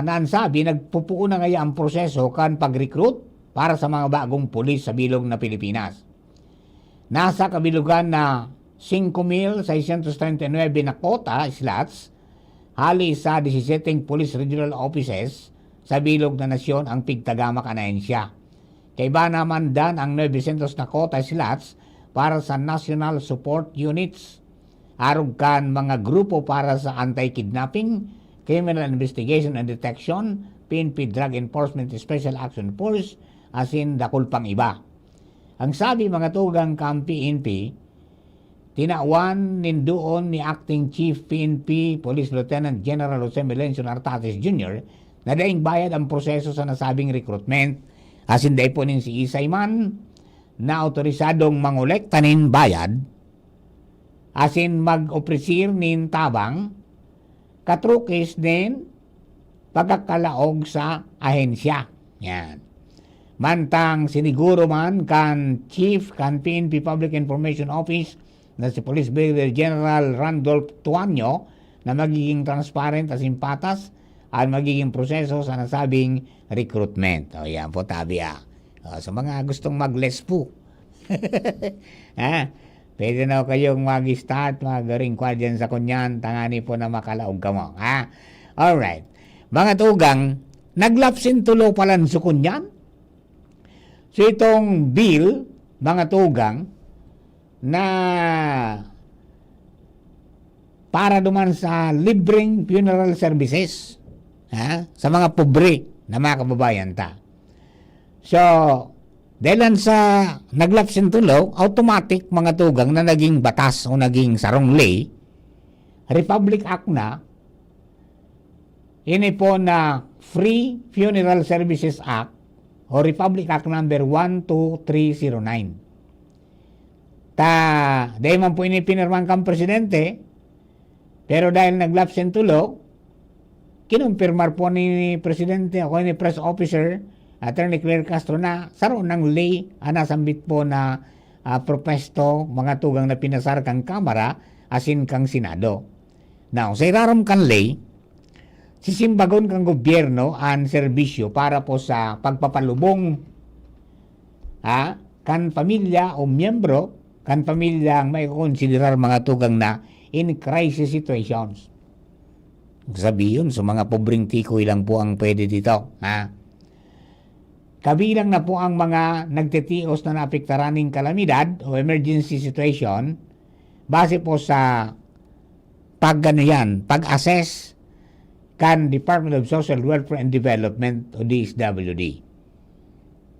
naansabi, nagpupuo na ngayon ang proseso kan pag-recruit para sa mga bagong pulis sa bilog na Pilipinas. Nasa kabilugan na 5,639 na quota slots, hali sa 17 police regional offices sa bilog na nasyon ang pigtagamak anahensya. Kaiba naman dan ang 900 na quota slots para sa National Support Units, arog kan mga grupo para sa anti-kidnapping, criminal investigation and detection, PNP Drug Enforcement Special Action Force, asin dakul pang iba. Ang sabi mga tugang kang PNP, tinawan nindoon ni Acting Chief PNP Police Lieutenant General Jose Melencio Nartates Jr. na daing bayad ang proseso sa nasabing recruitment. Asin day po nin si Isay man na autorisadong mangolekta nin bayad, asin mag-opresir nin tabang, katrukis din pagkakalaog sa ahensya. Yan. Mantang siniguro man kan Chief kan PNP Public Information Office na si Police Brigadier General Randolph Tuanyo na magiging transparent at simpatas ang magiging proseso sa nasabing recruitment. O yan po tabi sa mga gustong mag-lespo. Pwede na kayong mag-start, mag-ringkwad dyan sa kunyan, tangani po na makalaog ka mo. Alright. Mga tugang, naglapsin tulo palan sa kunyan. So itong bill, mga tugang, na para duman sa libreng funeral services sa mga pobre na mga kababayan ta. So, dahil sa naglapsin tulo, automatic mga tugang na naging batas o naging sarong lay, Republic Act na, ini po na Free Funeral Services Act o Republic Act number 12309. Dahil man po ini pinirman kang presidente, pero dahil naglapsin tulo, kinumpirmar po ni presidente o ni press officer, Attorney Claire Castro na saro ng lay anasambit po na propesto mga tugang na pinasar kang kamara asin kang senado. Now, sa iraram kang lay, sisimbagon kang gobyerno ang serbisyo para po sa pagpapalubong kan pamilya o miyembro kan pamilya ang may konsiderar mga tugang na in crisis situations. Sabihin, sa mga pobreng tikoy lang po ang pwede dito. Kabilang na po ang mga nagtitios na naapektaraning kalamidad o emergency situation base po sa pag-assess kan Department of Social Welfare and Development o DSWD.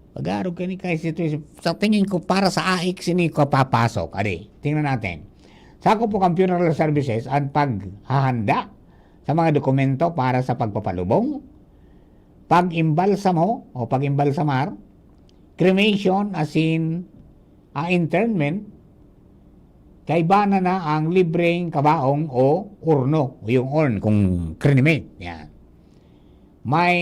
Pag-aarog ka ni kay situation, sa tingin ko para sa AIC sini ko papasok. Tingnan natin. Sako po kang funeral services ang paghahanda sa mga dokumento para sa pagpapalubong, pag-imbalsamo o pag-imbalsamar, cremation as in internment, kaiba na ang libreng kabaong o urno o yung urn kung cremate. Yan. May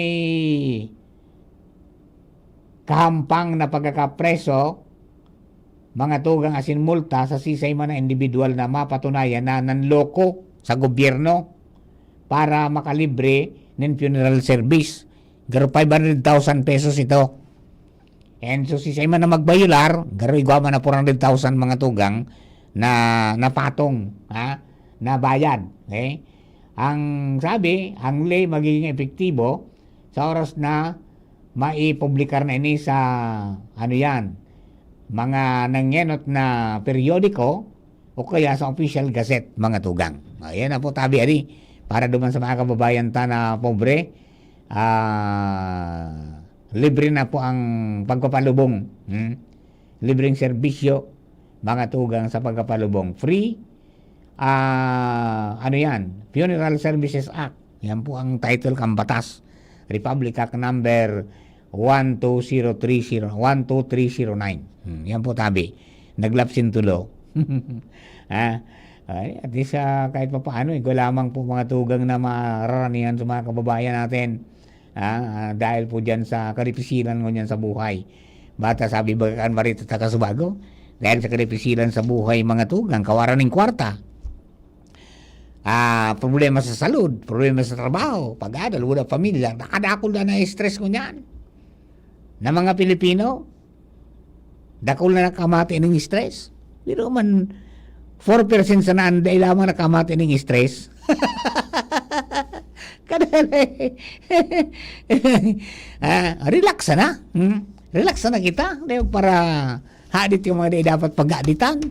kahampang na pagkakapreso, mga tugang asin multa sa sisay man na individual na mapatunayan na nanloko sa gobyerno para makalibre ng funeral service. Garo 500,000 pesos ito. And so sisay man na magbayular, garo igwa man na 400,000 mga tugang na napatong, na bayad. Okay? Ang sabi, ang lay magiging epektibo sa oras na maipublikar na ini sa mga nangyenot na periodiko o kaya sa official gazette, mga tugang. Ayan na po tabi ari para duman sa mga kababayan ta na pobre. Libre na po ang pagpapalubong. Libreng serbisyo, mga tugang sa pagpapalubong. Free, ano yan? Funeral Services Act. Yan po ang title kang batas. Republic Act number 12309. Yan po tabi. Naglapsin tulo. At least kahit pa paano, lamang po mga tugang na mararanihan sa mga kababayan natin. Dahil po dyan sa karipisilan mo dyan sa buhay. Bata sabi bagaan marito sa Kasubago, dahil sa karipisilan sa buhay mga tugang, kawaran ng kwarta. Problema sa salud, problema sa trabaho, pag-adal, wala pamilya, nakadakol na stress ko niyan. Na mga Pilipino, dakol na nakamati ng stress. Pero man, 4% sa naan, dahil lamang nakamati ng stress. Relax na. Relax na kita para hadit yung mga dapat pag-aditan.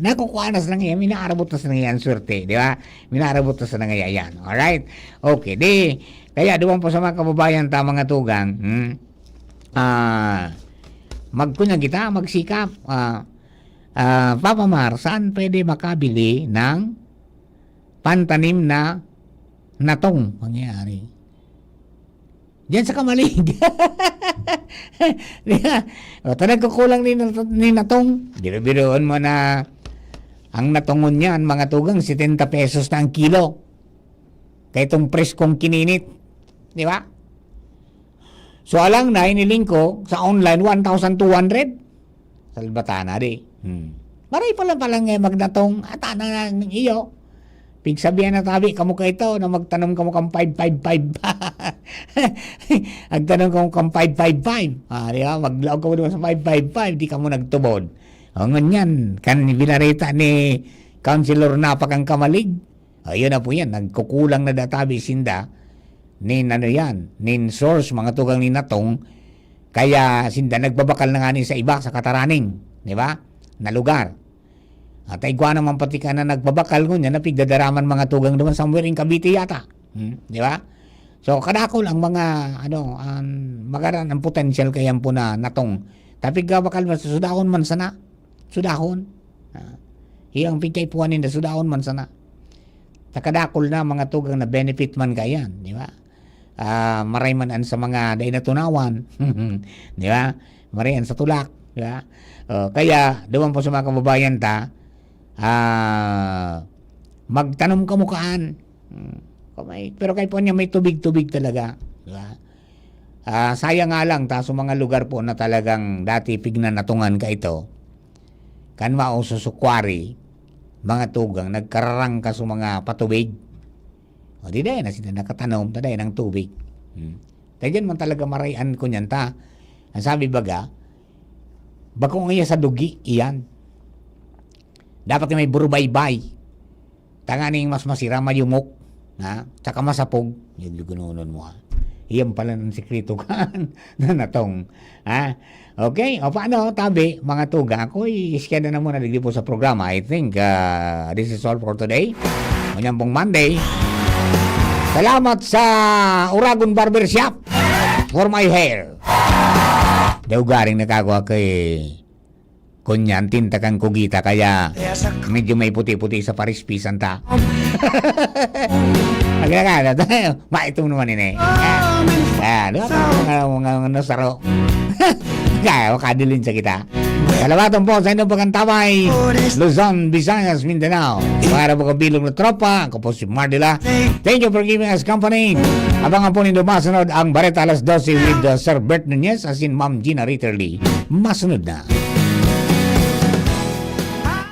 Nakukuanas na ngayon, minaarabot na sa nangyayang swerte, di ba? Minaarabot na sa nangyayang. Alright? Okay, kaya doon po sa mga kababayan ta mga tugang, magkunyang kita, magsikap, Papa Mar, saan pwede makabili ng pantanim na natong mangyayari? Diyan sa Kamalig. Tanag kukulang ni natong. Biro-biroon mo na ang natungon niyan, mga tugang, 70 pesos na ang kilo. Kaya itong preskong kininit. Di ba? So, alang na, iniling ko sa online, 1,200. Salbatana, di. Maray palang magnatong at anang iyo. Pigsabihan na tabi, kamu ka ito, na magtanong kamu kang 555. Agtanong kamu kang 555. Di ba? Maglaog kamu naman sa 555, di kamu nagtubod. O nganyan, kan binarita ni Councilor Napakang Kamalig. Ayun na po yan, nagkukulang na databi sinda nin source, mga tugang ni natong, kaya sinda nagbabakal na nga ni sa iba, sa Kataraning, di ba? Na lugar. At igwa naman pati ka na nagbabakal ko niya, napigdadaraman mga tugang naman somewhere in Cavite yata. Di ba? So, kadakol ang mga, magaran ang potential kayan po na natong. Tapi gabakal man sa sudahon man sana. Sudahon. Iyang pigkay puwanin na sudahon man sana. Takadakol na mga tugang na benefit man kayan. Di ba? Maray man an sa mga day na tunawan. Di ba? Maray an sa tulak. Di ba? Kaya, doon po sa mga kababayan ta, magtanong ka mukaan. Pero kahit po niya may tubig-tubig talaga. Diba? Sayang nga lang sa mga lugar po na talagang dati pignan natungan ka ito. Kan mauso sukwari, mga tugang, nagkararang ka sa mga patubig. O di dahil na sila nakatanom, taday ng tubig. Dahil man talaga marayan ko niyan ta. Ang sabi baga, bako ngayon sa dugi, iyan. Dapat may burubaybay. Tanganing mas masira, mayumok. Tsaka masapog. Yun yung gununon mo. Iyan pala ng sikreto kan na natong. Okay? O paano, tabi, mga tuga. Ako, iskeda na muna digdi po sa programa. I think this is all for today. Ngayon pong Monday. Salamat sa Uragon Barbershop for my hair. Daugaring nakagawa kay kunyan, tinta kang kugita, kaya medyo may puti-puti sa parispisan ta. Agad-agad, maitong naman ini. Mga nasaro. Kaya, wakadilin sa kita. Salawatan po sa inyong pagkantamay, Luzon, Visayas, Mindanao. Para po kabilog na tropa, ako po si Mardila. Thank you for giving us company. Abangan po ninyo masunod ang Bareta alas 12 with Sir Bert Nunez, as in Ma'am Gina Ritterly. Masunod na.